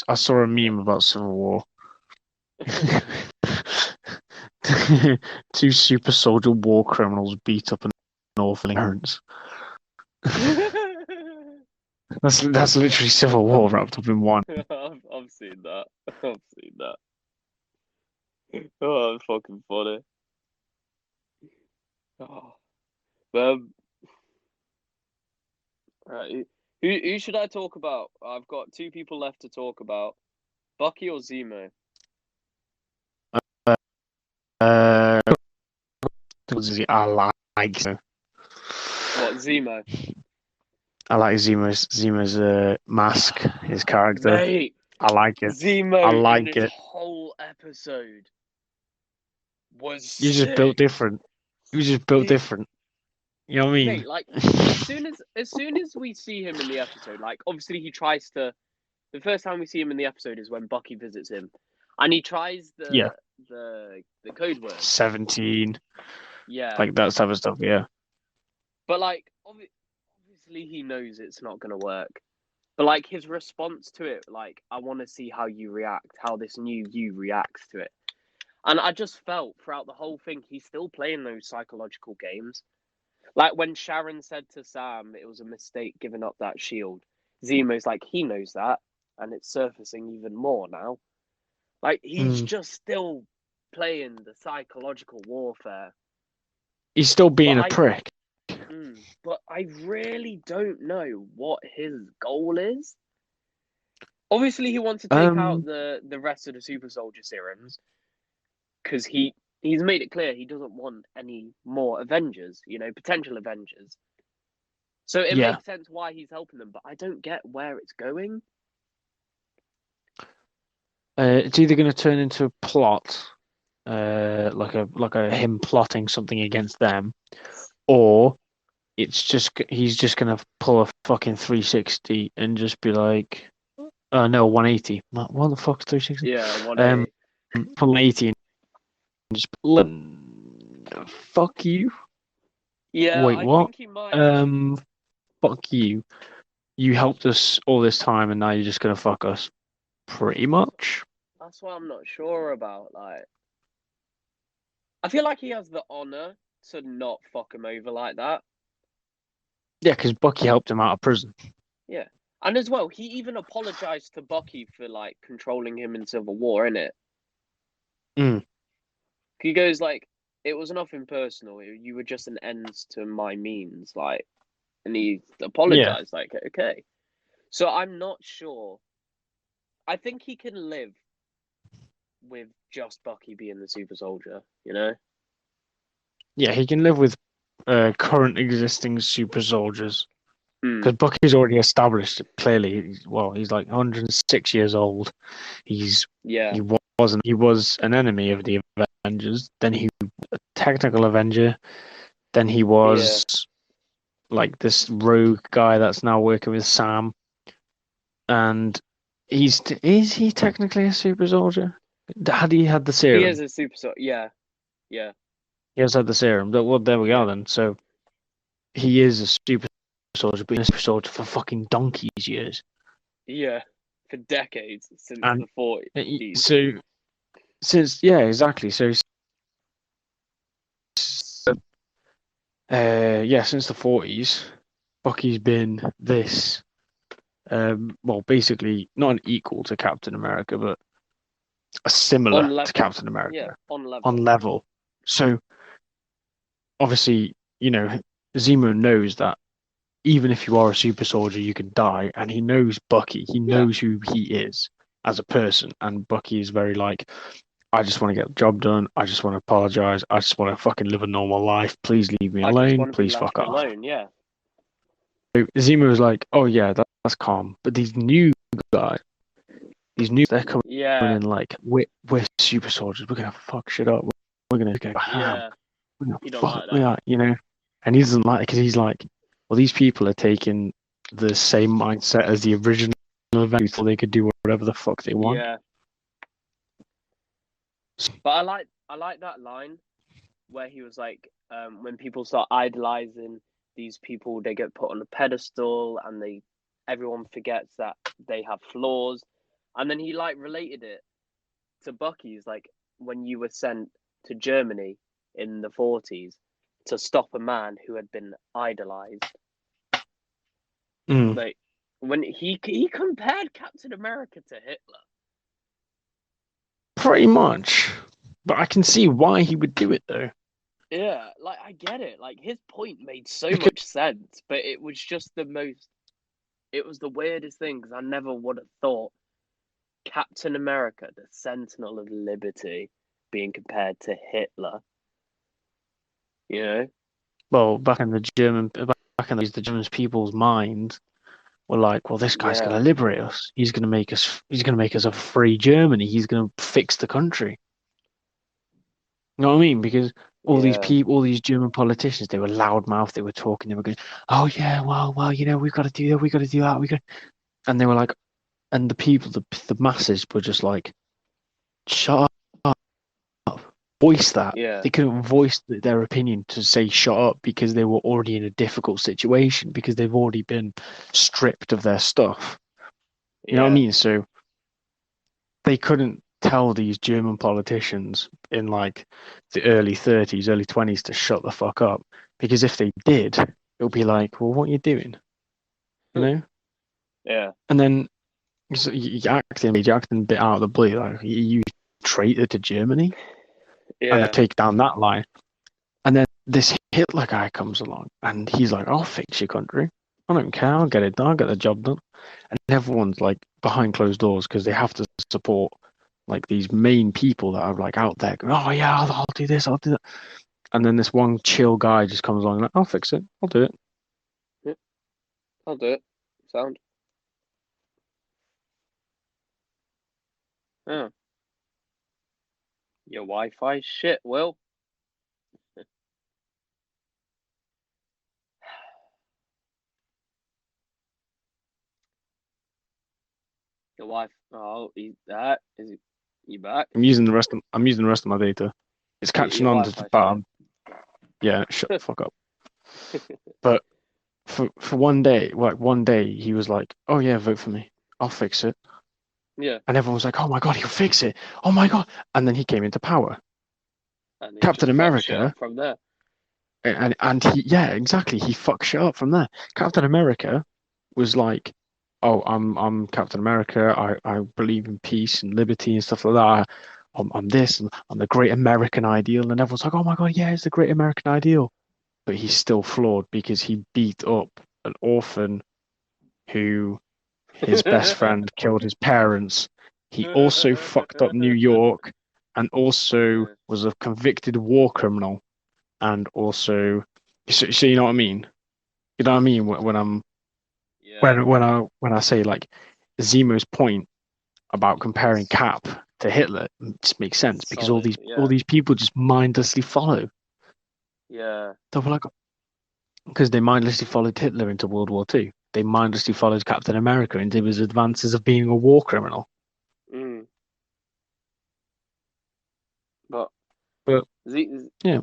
I saw a meme about Civil War. 2 super soldier war criminals beat up an awful ignorance. That's literally Civil War wrapped up in one. I've seen that. Oh, it's fucking funny. Oh. Right. Who should I talk about? I've got 2 people left to talk about. Bucky or Zemo? I like Zemo. What, Zemo? I like Zemo's mask, his character. Mate, I like it. Zemo I like in it. whole episode was You just built different. You just built different. You know what I mean? Mate, like as soon as we see him in the episode, like obviously he tries to. The first time we see him in the episode is when Bucky visits him, and he tries the code word 17. Yeah, like that type of stuff. Yeah. But like obviously he knows it's not gonna work. But like his response to it, like I want to see how you react, how this new you reacts to it, and I just felt throughout the whole thing he's still playing those psychological games. Like when Sharon said to Sam it was a mistake giving up that shield, Zemo's like, he knows that, and it's surfacing even more now. Like he's just still playing the psychological warfare. He's still being a prick. But I really don't know what his goal is. Obviously, he wants to take out the rest of the super soldier serums because he's made it clear he doesn't want any more Avengers, potential Avengers. So it Yeah. makes sense why he's helping them, but I don't get where it's going. It's either going to turn into a plot, like a him plotting something against them, or he's just going to pull a fucking 360 and just be like, no, 180. What the fuck's 360? Yeah, 180. Pull 180 and just fuck you. Yeah, Wait, I what? think he might. Fuck you. You helped us all this time, and now you're just gonna fuck us. Pretty much. That's what I'm not sure about. Like, I feel like he has the honor to not fuck him over like that. Yeah, because Bucky helped him out of prison. Yeah, and as well, he even apologized to Bucky for like controlling him in Civil War, innit? Mm. He goes like, "It was nothing personal. You were just an ends to my means." Like, and he apologized. Like, okay. So I'm not sure. I think he can live with just Bucky being the super soldier, you know? Yeah, he can live with current existing super soldiers Mm. because Bucky's already established. Clearly, he's like 106 years old. He was an enemy of the Avengers. Then he was a technical Avenger. Then he was like this rogue guy that's now working with Sam. And is he technically a super soldier? Had he had the serum? He is a super soldier. Yeah. He has had the serum. Well, there we go Yeah. then. So he is a super soldier, but he's a super soldier for fucking donkey's years. Yeah, for decades since And the 40s. so since exactly. So since the 40s, Bucky's been this. Well, basically not an equal to Captain America, but a similar to Captain America. Yeah, on level. So obviously, Zemo knows that even if you are a super soldier, you can die, and he knows Bucky. He knows who he is as a person, and Bucky is very like, I just want to get the job done. I just want to apologize. I just want to fucking live a normal life. Please leave me alone. Please fuck off. Alone, yeah. So Zemo was like, oh yeah, that's calm. But these new guys, they're coming in like, we're super soldiers. We're gonna fuck shit up. We're gonna go ham. We're gonna fuck that, And he doesn't like it because he's like, well, these people are taking the same mindset as the original event, so they could do whatever the fuck they want. Yeah. But I like that line where he was like, when people start idolizing these people, they get put on a pedestal, and everyone forgets that they have flaws. And then he like related it to Bucky's, like, when you were sent to Germany in the 40s to stop a man who had been idolized. Like, when he compared Captain America to Hitler. Pretty much. But I can see why he would do it, though. Yeah, like, I get it. Like, his point made so much sense, but it was just it was the weirdest thing, because I never would have thought Captain America, the Sentinel of Liberty, being compared to Hitler. You know? Well, back in the German people's mind were like, well, this guy's going to liberate us. He's going to make us a free Germany. He's going to fix the country. You know what I mean? Because all these German politicians, they were loudmouth. They were talking. They were going, oh yeah, well, we've got to do that. We've got to do that. And they were like, and the people, the masses were just like, shut up, voice that. Yeah. They couldn't voice their opinion to say shut up because they were already in a difficult situation, because they've already been stripped of their stuff. You know what I mean? So they couldn't tell these German politicians in like the early 30s, early 20s to shut the fuck up, because if they did, it would be like, well, what are you doing? You know? Yeah. And then you acting a bit out of the blue, like, you traitor to Germany. And they take down that line. And then this Hitler guy comes along and he's like, I'll fix your country. I don't care. I'll get it done. I'll get the job done. And everyone's like behind closed doors because they have to support like these main people that are like out there going, oh yeah, I'll do this. I'll do that. And then this one chill guy just comes along and like, I'll fix it. I'll do it. I'll do it. Sound. Yeah. Your Wi-Fi shit, Will. Your wife. Oh, he's that. Is he? You back? I'm using the rest of my data. It's catching Your on to Wi-Fi the bottom. Yeah, shut the fuck up. But for one day, he was like, "Oh yeah, vote for me. I'll fix it." Yeah. And everyone was like, "Oh my god, he'll fix it. Oh my god!" And then he came into power. And he Captain just fucked shit America, up from there. and he fucked shit up from there. Captain America was like, "Oh, I'm Captain America. I believe in peace and liberty and stuff like that. I'm this, and I'm the great American ideal." And everyone's like, "Oh my god, yeah, it's the great American ideal." But he's still flawed because he beat up an orphan who his best friend killed his parents. He also fucked up New York and also was a convicted war criminal. And also, so you know what I mean? You know what I mean when I'm Yeah. when I say like Zemo's point about comparing Cap to Hitler just makes sense because all Solid, these people just mindlessly follow. Yeah. They were like, because they mindlessly followed Hitler into World War II. They mindlessly followed Captain America into his advances of being a war criminal. Mm. But But yeah,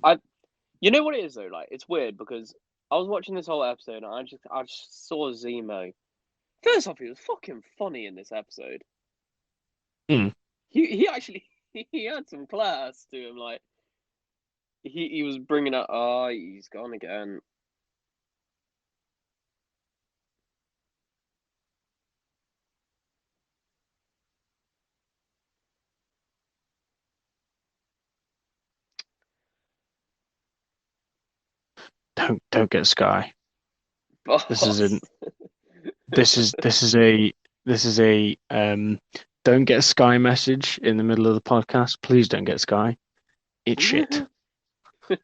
you know what it is though? Like, it's weird because I was watching this whole episode and I just saw Zemo. First off, he was fucking funny in this episode. Mm. He actually he had some class to him. Like, he was bringing up. Oh, he's gone again. don't get Sky. Boss. This is a don't get Sky message in the middle of the podcast. Please don't get Sky. It's shit. But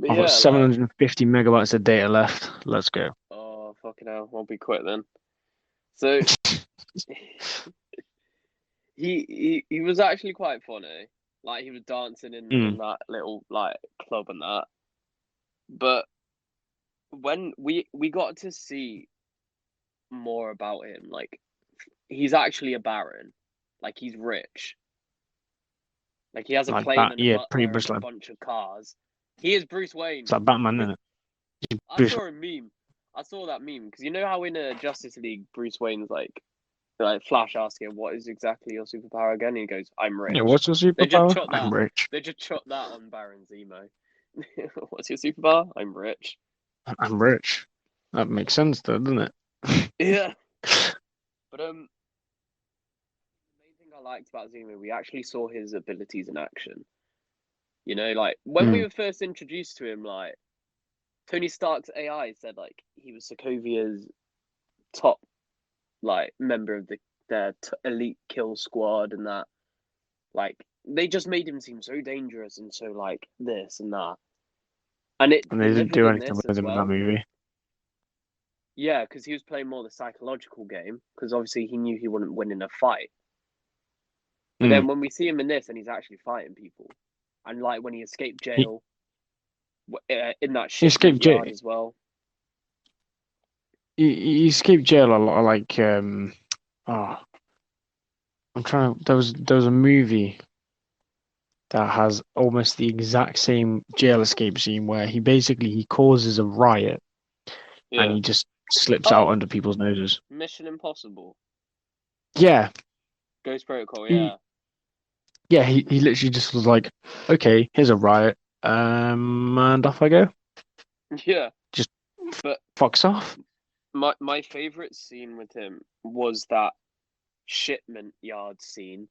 I've yeah, got 750 megabytes of data left. Let's go. oh fucking hell, I'll be quick then. So he was actually quite funny. Like, he was dancing in that little like club and that. But when we got to see more about him, like, he's actually a baron. Like, he's rich. Like, he has a Like plane and a yeah, pretty butler and much a like bunch of cars. He is Bruce Wayne. it's like Batman, isn't it? I saw a meme. I saw that meme because you know how in Justice League, Bruce Wayne's like Flash asking, "What is exactly your superpower again?" And he goes, "I'm rich." Yeah, what's your They just superpower? chucked that. I'm rich. They just chucked that on Baron Zemo. What's your superpower? I'm rich. I'm rich. That makes sense, though, doesn't it? Yeah. But the main thing I liked about Zemo, we actually saw his abilities in action. You know, like when we were first introduced to him, like Tony Stark's AI said, like he was Sokovia's top, like member of their elite kill squad, and that, like, they just made him seem so dangerous and so like this and that, and it And they didn't delivered do in anything this with as him in that well. movie. Yeah, because he was playing more the psychological game, because obviously he knew he wouldn't win in a fight. But then when we see him in this, and he's actually fighting people, and like when he escaped jail, in that shipment yard as well. He escaped jail a lot. Like I'm trying. There was a movie that has almost the exact same jail escape scene where he causes a riot and he just slips out under people's noses. Mission Impossible. Yeah. Ghost Protocol, yeah. He literally just was like, okay, here's a riot, and off I go. Yeah. Just but fucks off. My favorite scene with him was that shipment yard scene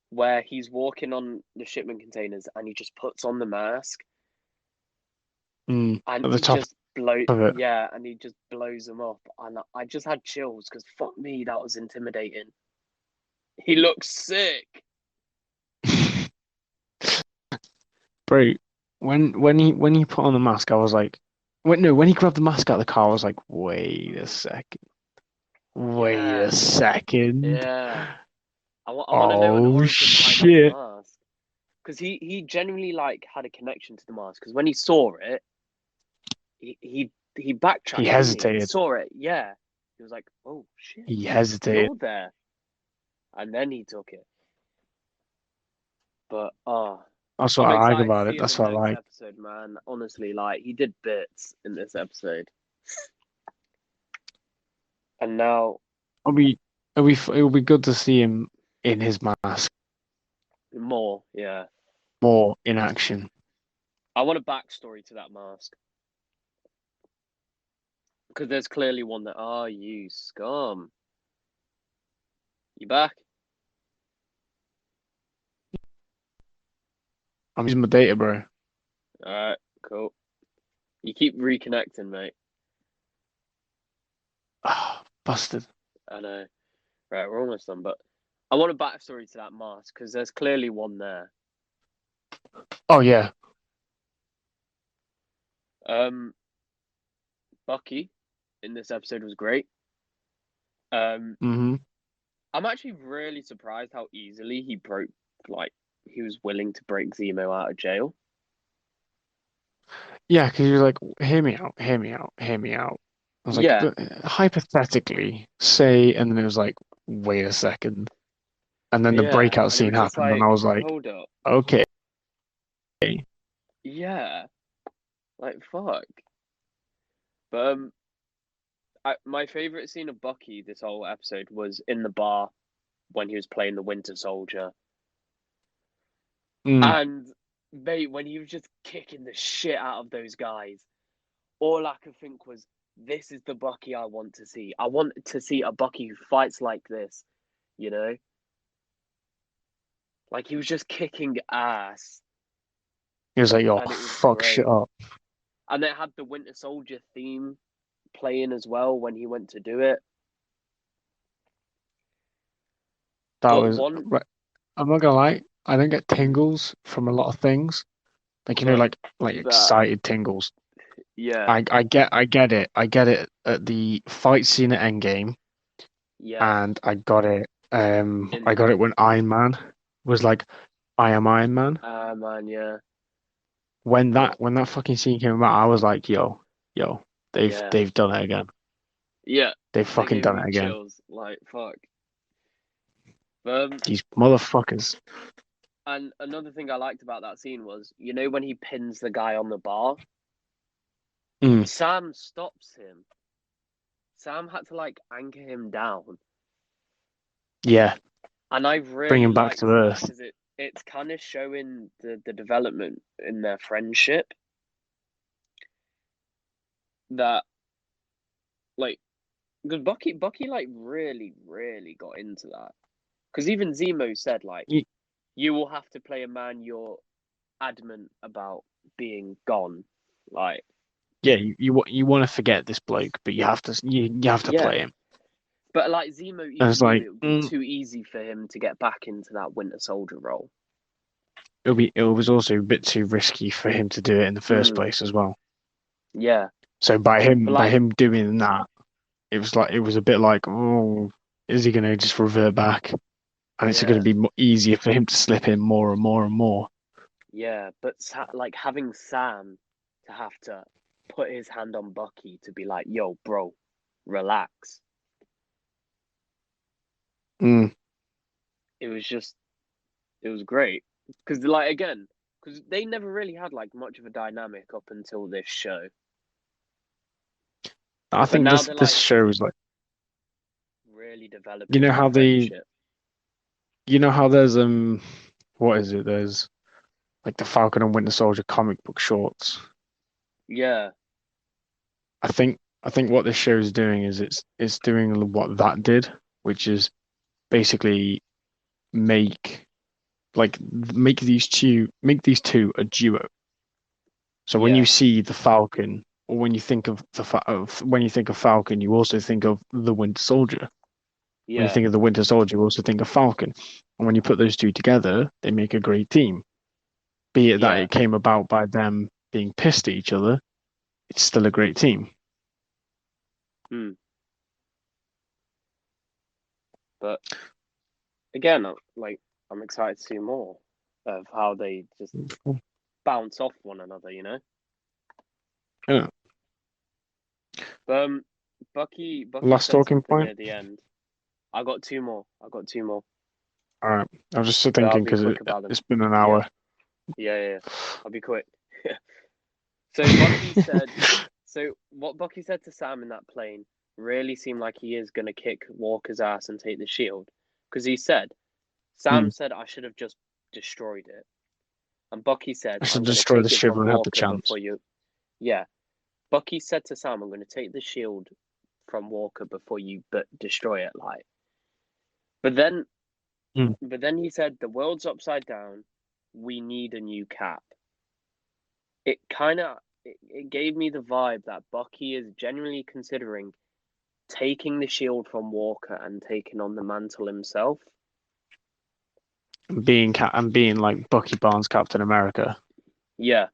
where he's walking on the shipment containers and he just puts on the mask. And at the top just blows, of it. yeah, and he just blows them up, and I just had chills because fuck me, that was intimidating. He looks sick. Bro, when he put on the mask, I was like, when he grabbed the mask out of the car, I was like, wait a second. Wait Yeah, a second. yeah. I want to know an Oh origin behind that shit. mask because he genuinely like had a connection to the mask because when he saw it, he He backtracked, didn't he? He hesitated. saw it, yeah. He was like, "Oh shit, He hesitated. you're there," and then he took it. But That's what I'm I like excited to about it. see him That's in what I next like. episode, man. Honestly, like he did bits in this episode, and now It'll be good to see him in his mask more. Yeah, more in action. I want a backstory to that mask because there's clearly one that. Oh, you scum! You back? I'm using my data, bro. All right, cool. You keep reconnecting, mate. Ah, busted. I know. Right, we're almost done, but I want a backstory to that mask because there's clearly one there. Oh yeah. Bucky in this episode was great. Mm-hmm. I'm actually really surprised how easily he was willing to break Zemo out of jail. Yeah, because you're like, hear me out, hear me out, hear me out. I was like, Yeah, hypothetically, say, and then it was like, wait a second. And then the yeah, breakout and it scene was just happened, and like, I was like, hold up, okay. yeah, like fuck. But my favorite scene of Bucky this whole episode was in the bar when he was playing the Winter Soldier. Mm, And mate, when he was just kicking the shit out of those guys, all I could think was, this is the Bucky I want to see. I want to see a Bucky who fights like this, you know? Like he was just kicking ass, he was like, yo, and it was fuck shit great. up. And it had the Winter Soldier theme playing as well when he went to do it. That But was, one, right. I'm not gonna lie, I don't get tingles from a lot of things. Like, you know, but like that, excited tingles. yeah, I get it. I get it at the fight scene at Endgame, yeah, and I in got it when Iron Man was like, I am Iron Man. man, yeah, When that fucking scene came out, I was like, yo, yeah, they've done it again. yeah. They've They fucking gave done me it again. chills. Like fuck. These motherfuckers. And another thing I liked about that scene was, you know, when he pins the guy on the bar, Mm, Sam stops him. Sam had to like anchor him down, yeah, and I bring really him back liked to that Earth. because it's kind of showing the development in their friendship that like because Bucky like really got into that because even Zemo said like You, you will have to play a man you're adamant about being gone, like yeah, you want to forget this bloke, but you have to yeah. play him. But like Zemo And even it's knew like, it would be too easy for him to get back into that Winter Soldier role. it was also a bit too risky for him to do it in the first place as well. Yeah, So but by like him doing that, it was a bit like, oh, is he going to just revert back? And it's going yeah, to be easier for him to slip in more and more and more. yeah. But like having Sam to have to put his hand on Bucky to be like, "Yo, bro, relax." Mm. It was great because like again, because they never really had like much of a dynamic up until this show. I But think now they're this like shows like, really you developing know their how friendship. there's what is it? There's like the Falcon and Winter Soldier comic book shorts. Yeah, I think what this show is doing is it's doing what that did, which is basically make make these two a duo. So when you yeah, see the Falcon, or when you think when you think of Falcon, you also think of the Winter Soldier. When you yeah, think of the Winter Soldier, you also think of Falcon. And when you put those two together, they make a great team. Be it that yeah, it came about by them being pissed at each other, it's still a great team. But again, I'm excited to see more of how they just bounce off one another, you know. Yeah. Bucky Last said talking something point. near the end. I got two more. All right. I was just But I'll thinking be because quick about them. it's been an hour. Yeah. I'll be quick. So Bucky said. So what Bucky said to Sam in that plane really seemed like he is going to kick Walker's ass and take the shield, because he said, Sam said, I should have just destroyed it, and Bucky said, I I'm should going to destroy take the it shield from when I have the Walker chance. before you. Yeah, Bucky said to Sam, I'm going to take the shield from Walker before you destroy it. Like, but then he said, the world's upside down. We need a new Cap. It kind of it gave me the vibe that Bucky is genuinely considering taking the shield from Walker and taking on the mantle himself. Being like Bucky Barnes, Captain America. Yeah,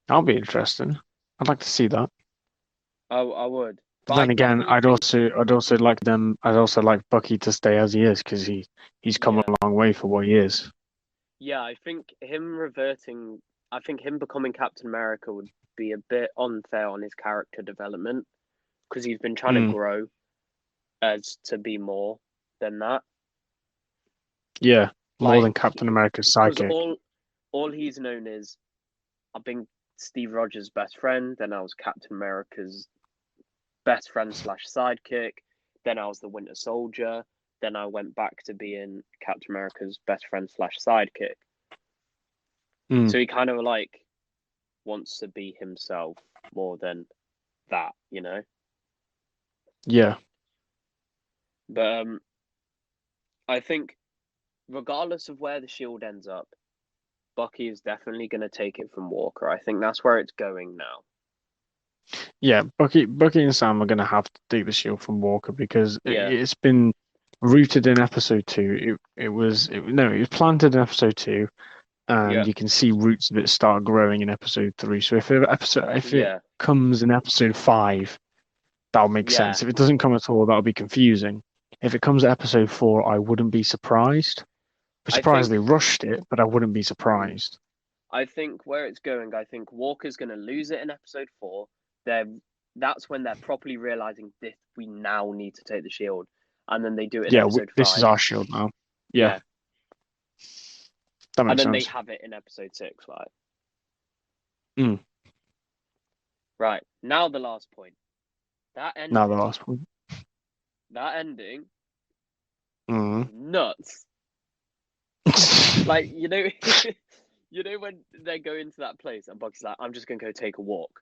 That'll be interesting. I'd like to see that. I would. But then again, I'd also like Bucky to stay as he is, because he's come a long way for what he is. Yeah, I think him becoming Captain America would be a bit unfair on his character development, because he's been trying to grow as to be more than that. Yeah, more than Captain America's sidekick. Because all he's known is, I've been Steve Rogers' best friend, then I was Captain America's best friend / sidekick, then I was the Winter Soldier, then I went back to being Captain America's best friend / sidekick. So he kind of like wants to be himself more than that, you know? Yeah. But I think regardless of where the shield ends up, Bucky is definitely going to take it from Walker. I think that's where it's going now. Yeah, Bucky and Sam are going to have to take the shield from Walker, because it's been rooted in episode 2. It was planted in episode 2, and you can see roots of it start growing in episode 3. So if it comes in episode 5, that'll make sense. If it doesn't come at all, that'll be confusing. If it comes at episode 4, I wouldn't be surprised. I'm surprised they rushed it, but I wouldn't be surprised. I think where it's going, I think Walker's going to lose it in episode 4. That's when they're properly realizing this. We now need to take the shield, and then they do it in episode 5. This is our shield now. Yeah. That makes sense. And then they have it in episode 6, right? Right, now the last point. That ending. Now the last point. That ending. Nuts. Like, you know when they go into that place and Bucky's like, I'm just gonna go take a walk.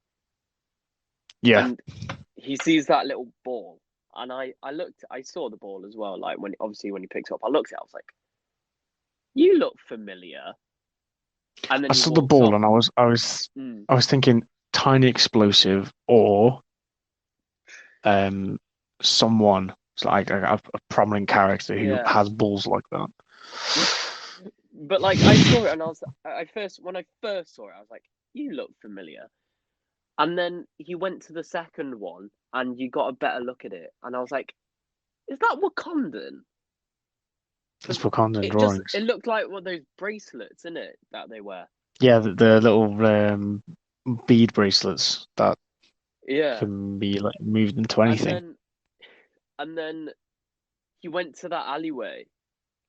Yeah. And he sees that little ball, and I saw the ball as well. Like when he picks it up, I looked at it, I was like, you look familiar. And then I saw the ball and I was thinking tiny explosive, or someone like a prominent character who has balls like that. But like I saw it and when I first saw it, I was like, you look familiar. And then he went to the second one and you got a better look at it, and I was like, is that Wakandan? It's Wakandan drawings. It looked like one of those bracelets, isn't it, that they wear? Yeah, the little bead bracelets that can be like moved into anything. And then he went to that alleyway,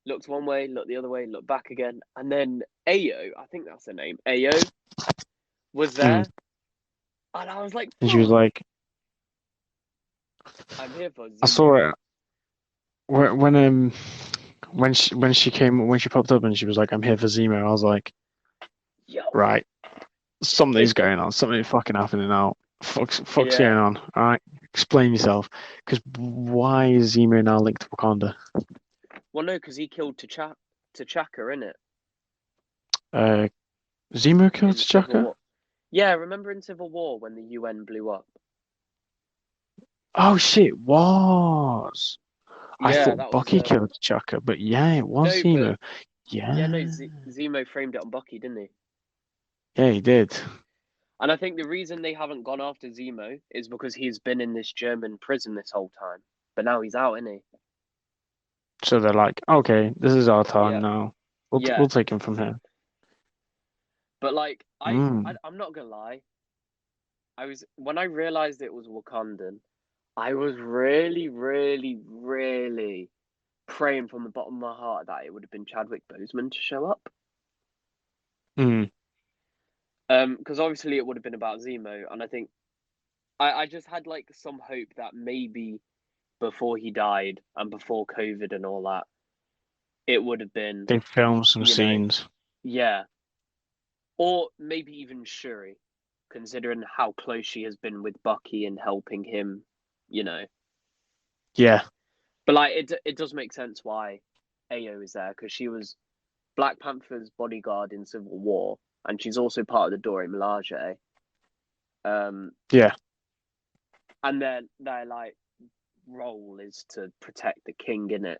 looked one way, looked the other way, looked back again, and then Ayo, I think that's her name, Ayo, was there, and I was like, and she was like, I'm here for Zemo. I saw it when she popped up and she was like, I'm here for Zemo. I was like, right, something's going on, something fucking happening now. Fuck's going on. All right, explain yourself. Because why is Zemo now linked to Wakanda? Well, no, because he killed T'Chaka, innit? Zemo killed T'Chaka? Yeah, remember in Civil War when the UN blew up? Oh shit, was. I thought Bucky was, killed T'Chaka, but it was Zemo. Yeah, no, Zemo framed it on Bucky, didn't he? Yeah, he did. And I think the reason they haven't gone after Zemo is because he's been in this German prison this whole time. But now he's out, isn't he? So they're like, okay, this is our time Yeah. now. Yeah. We'll take him from here. But like, Mm. I'm not gonna lie. When I realized it was Wakandan, I was really, really, really praying from the bottom of my heart that it would have been Chadwick Boseman to show up. Mm. Because obviously it would have been about Zemo, and I think I just had like some hope that maybe before he died and before COVID and all that, it would have been, They filmed some you know, scenes. yeah, or maybe even Shuri, considering how close she has been with Bucky and helping him, you know. Yeah. But like, it does make sense why Ayo is there, because she was Black Panther's bodyguard in Civil War, and she's also part of the Dora Milaje. Yeah. And then their like role is to protect the king in it,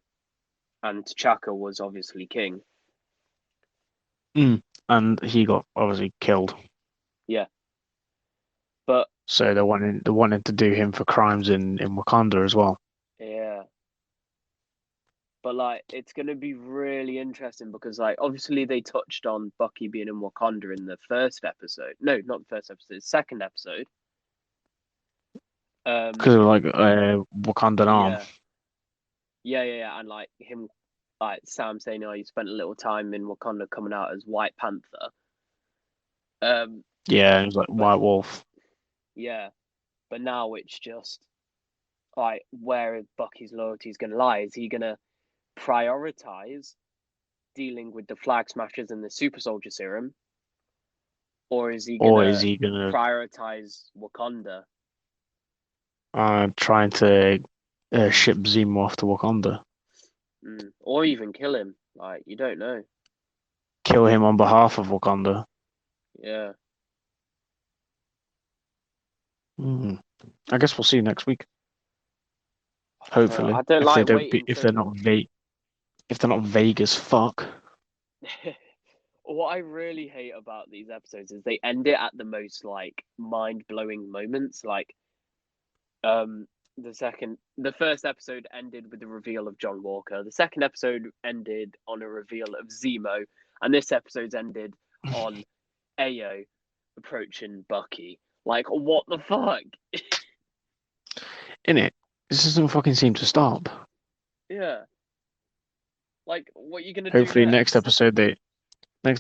and T'Chaka was obviously king. And he got obviously killed. Yeah, but So they're wanting to do him for crimes in Wakanda as well. yeah, but like it's gonna be really interesting because like obviously they touched on Bucky being in Wakanda in the first episode. No, not the first episode, the second episode. Because of like Wakandan arm. Yeah, and like him, like Sam saying, "Oh, you spent a little time in Wakanda, coming out as White Panther." Yeah, it was like But White Wolf. yeah, but now it's just like where Bucky's loyalty is going to lie. Is he going to prioritize dealing with the Flag Smashers and the Super Soldier Serum, or is he going Or is to he gonna prioritize Wakanda? trying to ship Zemo off to Wakanda? Or even kill him? Like you don't know. Kill him on behalf of Wakanda. Yeah. I guess we'll see you next week. Hopefully, I don't if like they don't waiting if so they're long. not if they're not vague as fuck. What I really hate about these episodes is they end it at the most like mind-blowing moments. Like, the first episode ended with the reveal of John Walker. The second episode ended on a reveal of Zemo, and this episode's ended on Ayo approaching Bucky. Like, what the fuck? In it, this doesn't fucking seem to stop. Yeah. Like, what are you gonna do Hopefully, next? next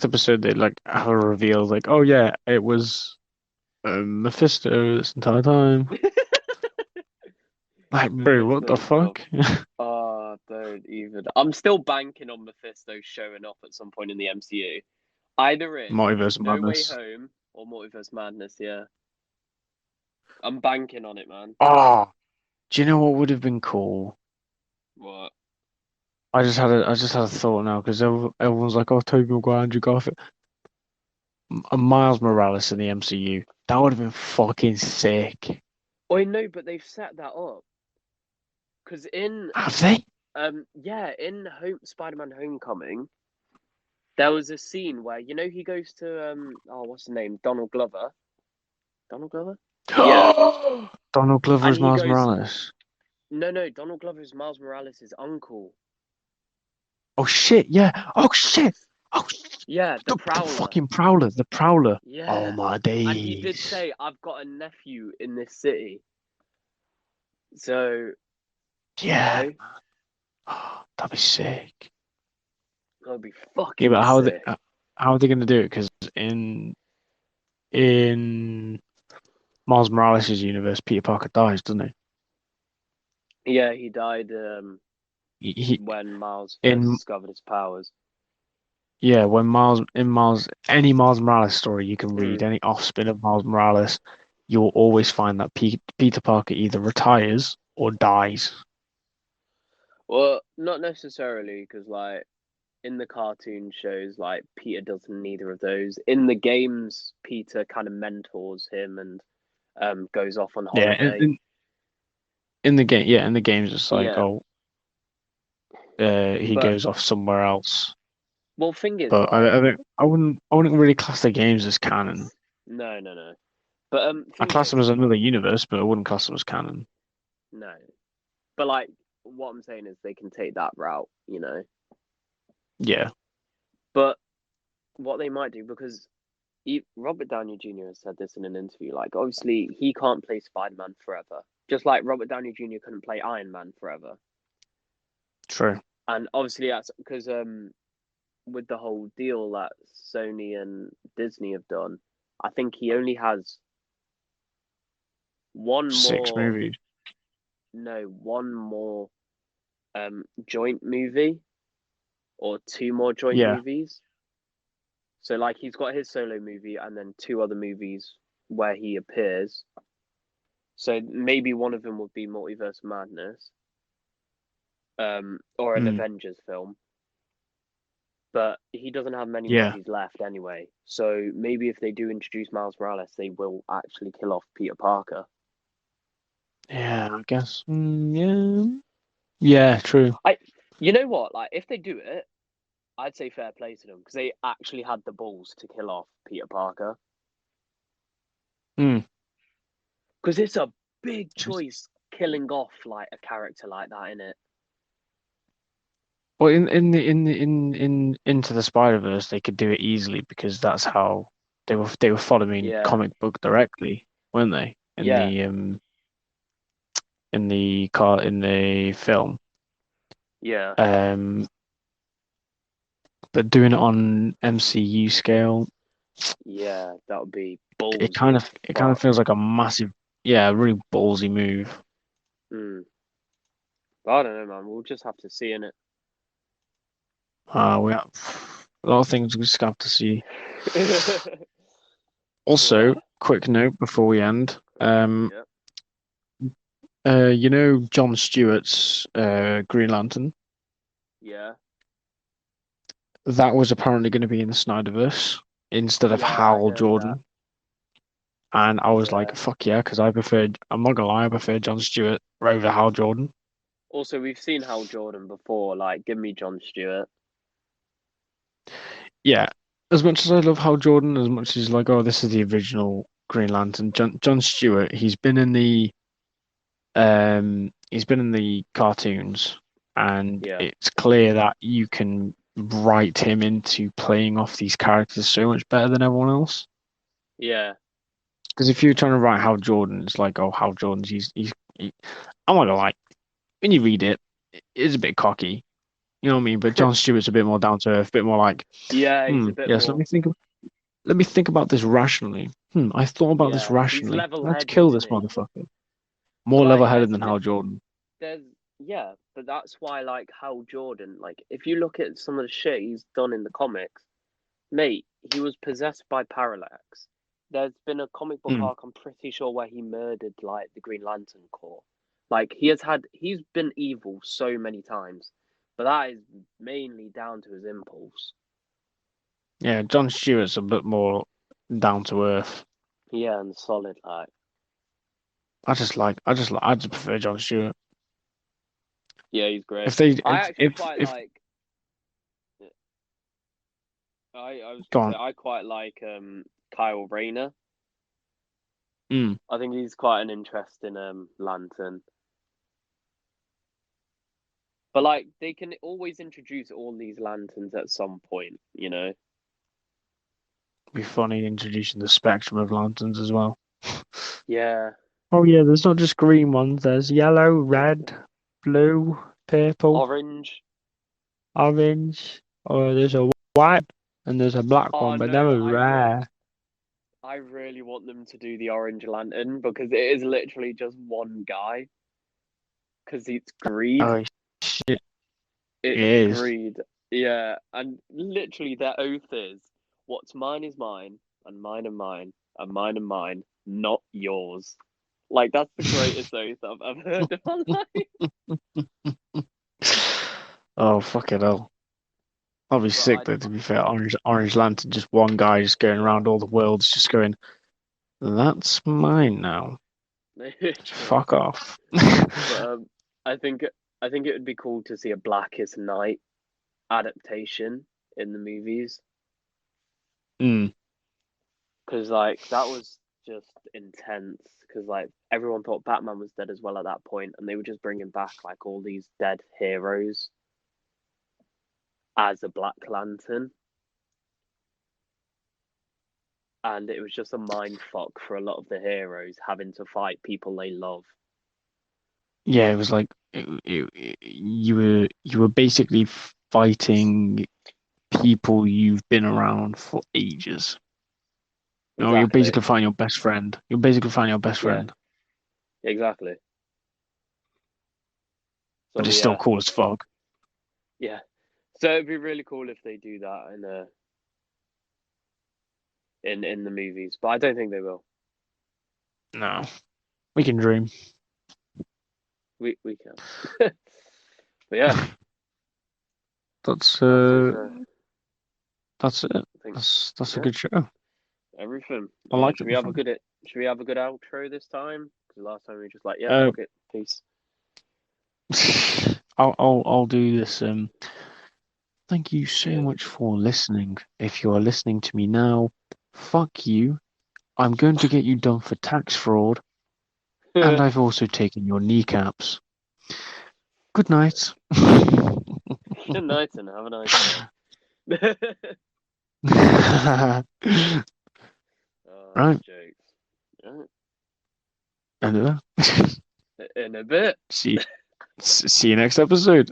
episode they like have a reveal. Like, oh yeah, it was Mephisto this entire time. Like, bro, what the fuck? Oh, don't even. I'm still banking on Mephisto showing up at some point in the MCU. Either in Multiverse No Way Madness. Home or Multiverse Madness, yeah. I'm banking on it, man. Oh, do you know what would have been cool? What? I just had a thought now because everyone's like, oh, Tobey Maguire, Andrew Garfield, Miles Morales in the MCU. That would have been fucking sick. Oh, no, but they've set that up. Because Have they? in Spider-Man Homecoming, there was a scene where, he goes to, what's the name? Donald Glover. Donald Glover? Yeah. Donald Glover And is he Miles goes, Morales. No, Donald Glover is Miles Morales' uncle. Oh shit! Yeah. Oh shit! Oh Yeah, the the Prowler. fucking Prowler. The Prowler. Yeah. Oh my days. And he did say, I've got a nephew in this city. So, yeah. That'd be sick. That'd be fucking Yeah, but sick. how are they gonna do it? Because in Miles Morales' universe, Peter Parker dies, doesn't he? Yeah, he died He when Miles first in discovered his powers. Yeah, when any Miles Morales story you can read, any offspring of Miles Morales, you'll always find that Peter Parker either retires or dies. Well, not necessarily, because like in the cartoon shows, like Peter does neither of those. In the games, Peter kind of mentors him and goes off on Yeah, holiday. in the game, in the games it's like, Yeah. he goes off somewhere else. Well, thing is, But like, I wouldn't really class the games as canon. No. But I thing class them is, as another universe, but I wouldn't class them as canon. no. But like, what I'm saying is they can take that route, you know. Yeah. But what they might do, because Robert Downey Jr. has said this in an interview, like obviously he can't play Spider-Man forever, just like Robert Downey Jr. couldn't play Iron Man forever. True. And obviously that's because with the whole deal that Sony and Disney have done, I think he only has one 6 more movies. one more joint movie or 2 more joint Yeah. movies. So like he's got his solo movie and then 2 other movies where he appears. So maybe one of them would be Multiverse Madness, or an Mm. Avengers film. But he doesn't have many Yeah. movies left anyway. So maybe if they do introduce Miles Morales, they will actually kill off Peter Parker. Yeah, I guess. Yeah. Yeah, true. You know what? Like if they do it, I'd say fair play to them because they actually had the balls to kill off Peter Parker. Mm. Because it's a big choice killing off like a character like that, innit? Well, in Into the Spider-Verse, they could do it easily because that's how they were following Yeah, comic book directly, weren't they? yeah, In the film. yeah, But doing it on MCU scale, yeah. That would be it ballsy kind as of it kind of fuck. feels like a massive, yeah, really ballsy move. Mm. I don't know, man. We'll just have to see in it. We have a lot of things we just have to see. Yeah, Also, quick note before we end. yeah, You know John Stewart's Green Lantern? yeah, That was apparently going to be in the Snyderverse instead of yeah. I Hal heard that. Jordan. And I was Yeah. like, fuck yeah, because I'm not gonna lie, I prefer John Stewart over Hal Jordan. Also, we've seen Hal Jordan before. Like, give me John Stewart. Yeah, as much as I love Hal Jordan, as much as like, oh, this is the original Green Lantern, John Stewart, he's been in the cartoons, and Yeah, it's clear that you can write him into playing off these characters so much better than everyone else. yeah, Because if you're trying to write Hal Jordan, it's like, oh, Hal Jordan's I'm not gonna lie, when you read it, it's a bit cocky. You know what I mean? But John Stewart's a bit more down to earth, a bit more like, yeah. He's a bit yes, let more. me think. Let me think about this rationally. I thought about this Yeah, he's rationally. Let's level-headed, kill isn't this he? motherfucker. But More like, level-headed than Hal Jordan. there's yeah, but that's why like Hal Jordan. Like, if you look at some of the shit he's done in the comics, mate, he was possessed by Parallax. There's been a comic book Mm. arc, I'm pretty sure, where he murdered like the Green Lantern Corps. Like he's been evil so many times, but that is mainly down to his impulse. Yeah, John Stewart's a bit more down to earth. Yeah, and solid like. I just prefer John Stewart. Yeah, he's great. If they, I actually quite if like. I was go gonna say on. I quite like Kyle Rayner. Mm. I think he's quite an interesting lantern. But like they can always introduce all these lanterns at some point, you know. Be funny introducing the spectrum of lanterns as well. Yeah. Oh yeah, there's not just green ones. There's yellow, red, blue, purple, Orange. orange. Or there's a white and there's a black Oh one, but they're no, rare. I really want them to do the Orange Lantern because it is literally just one guy. Because it's greed. Oh shit, it It's is. greed. Yeah, and literally their oath is, what's mine is mine, and mine and mine, and mine and mine, not yours. Like that's the greatest oath I've ever heard in my life. Oh fucking hell. I'll be But sick though, to be fair. Orange Lantern, just one guy just going around all the worlds, just going, that's mine now. literally. Fuck off. But I think I think it would be cool to see a Blackest Night adaptation in the movies Mm. because like that was just intense because like everyone thought Batman was dead as well at that point, and they were just bringing back like all these dead heroes as a Black Lantern, and it was just a mind fuck for a lot of the heroes having to fight people they love. Yeah, it was like you were basically fighting people you've been around for ages. No, you're Exactly. basically fighting your best friend. You're basically fighting your best Yeah. friend, Exactly. but So it's still yeah, cool as fuck. yeah. So it'd be really cool if they do that in the movies, but I don't think they will. No, we can dream. We can. But yeah, That's that's it. I think That's a yeah, good show. everything. I liked Should it we have a before. good Should we have a good outro this time? Because last time we were just like, yeah, Uh, fuck it, peace. I'll do this. Thank you so Yeah. much for listening. If you are listening to me now, fuck you. I'm going to get you done for tax fraud, and I've also taken your kneecaps. Good night. Good night and have a nice day. Oh, Right, jokes. and In a bit. see you next episode.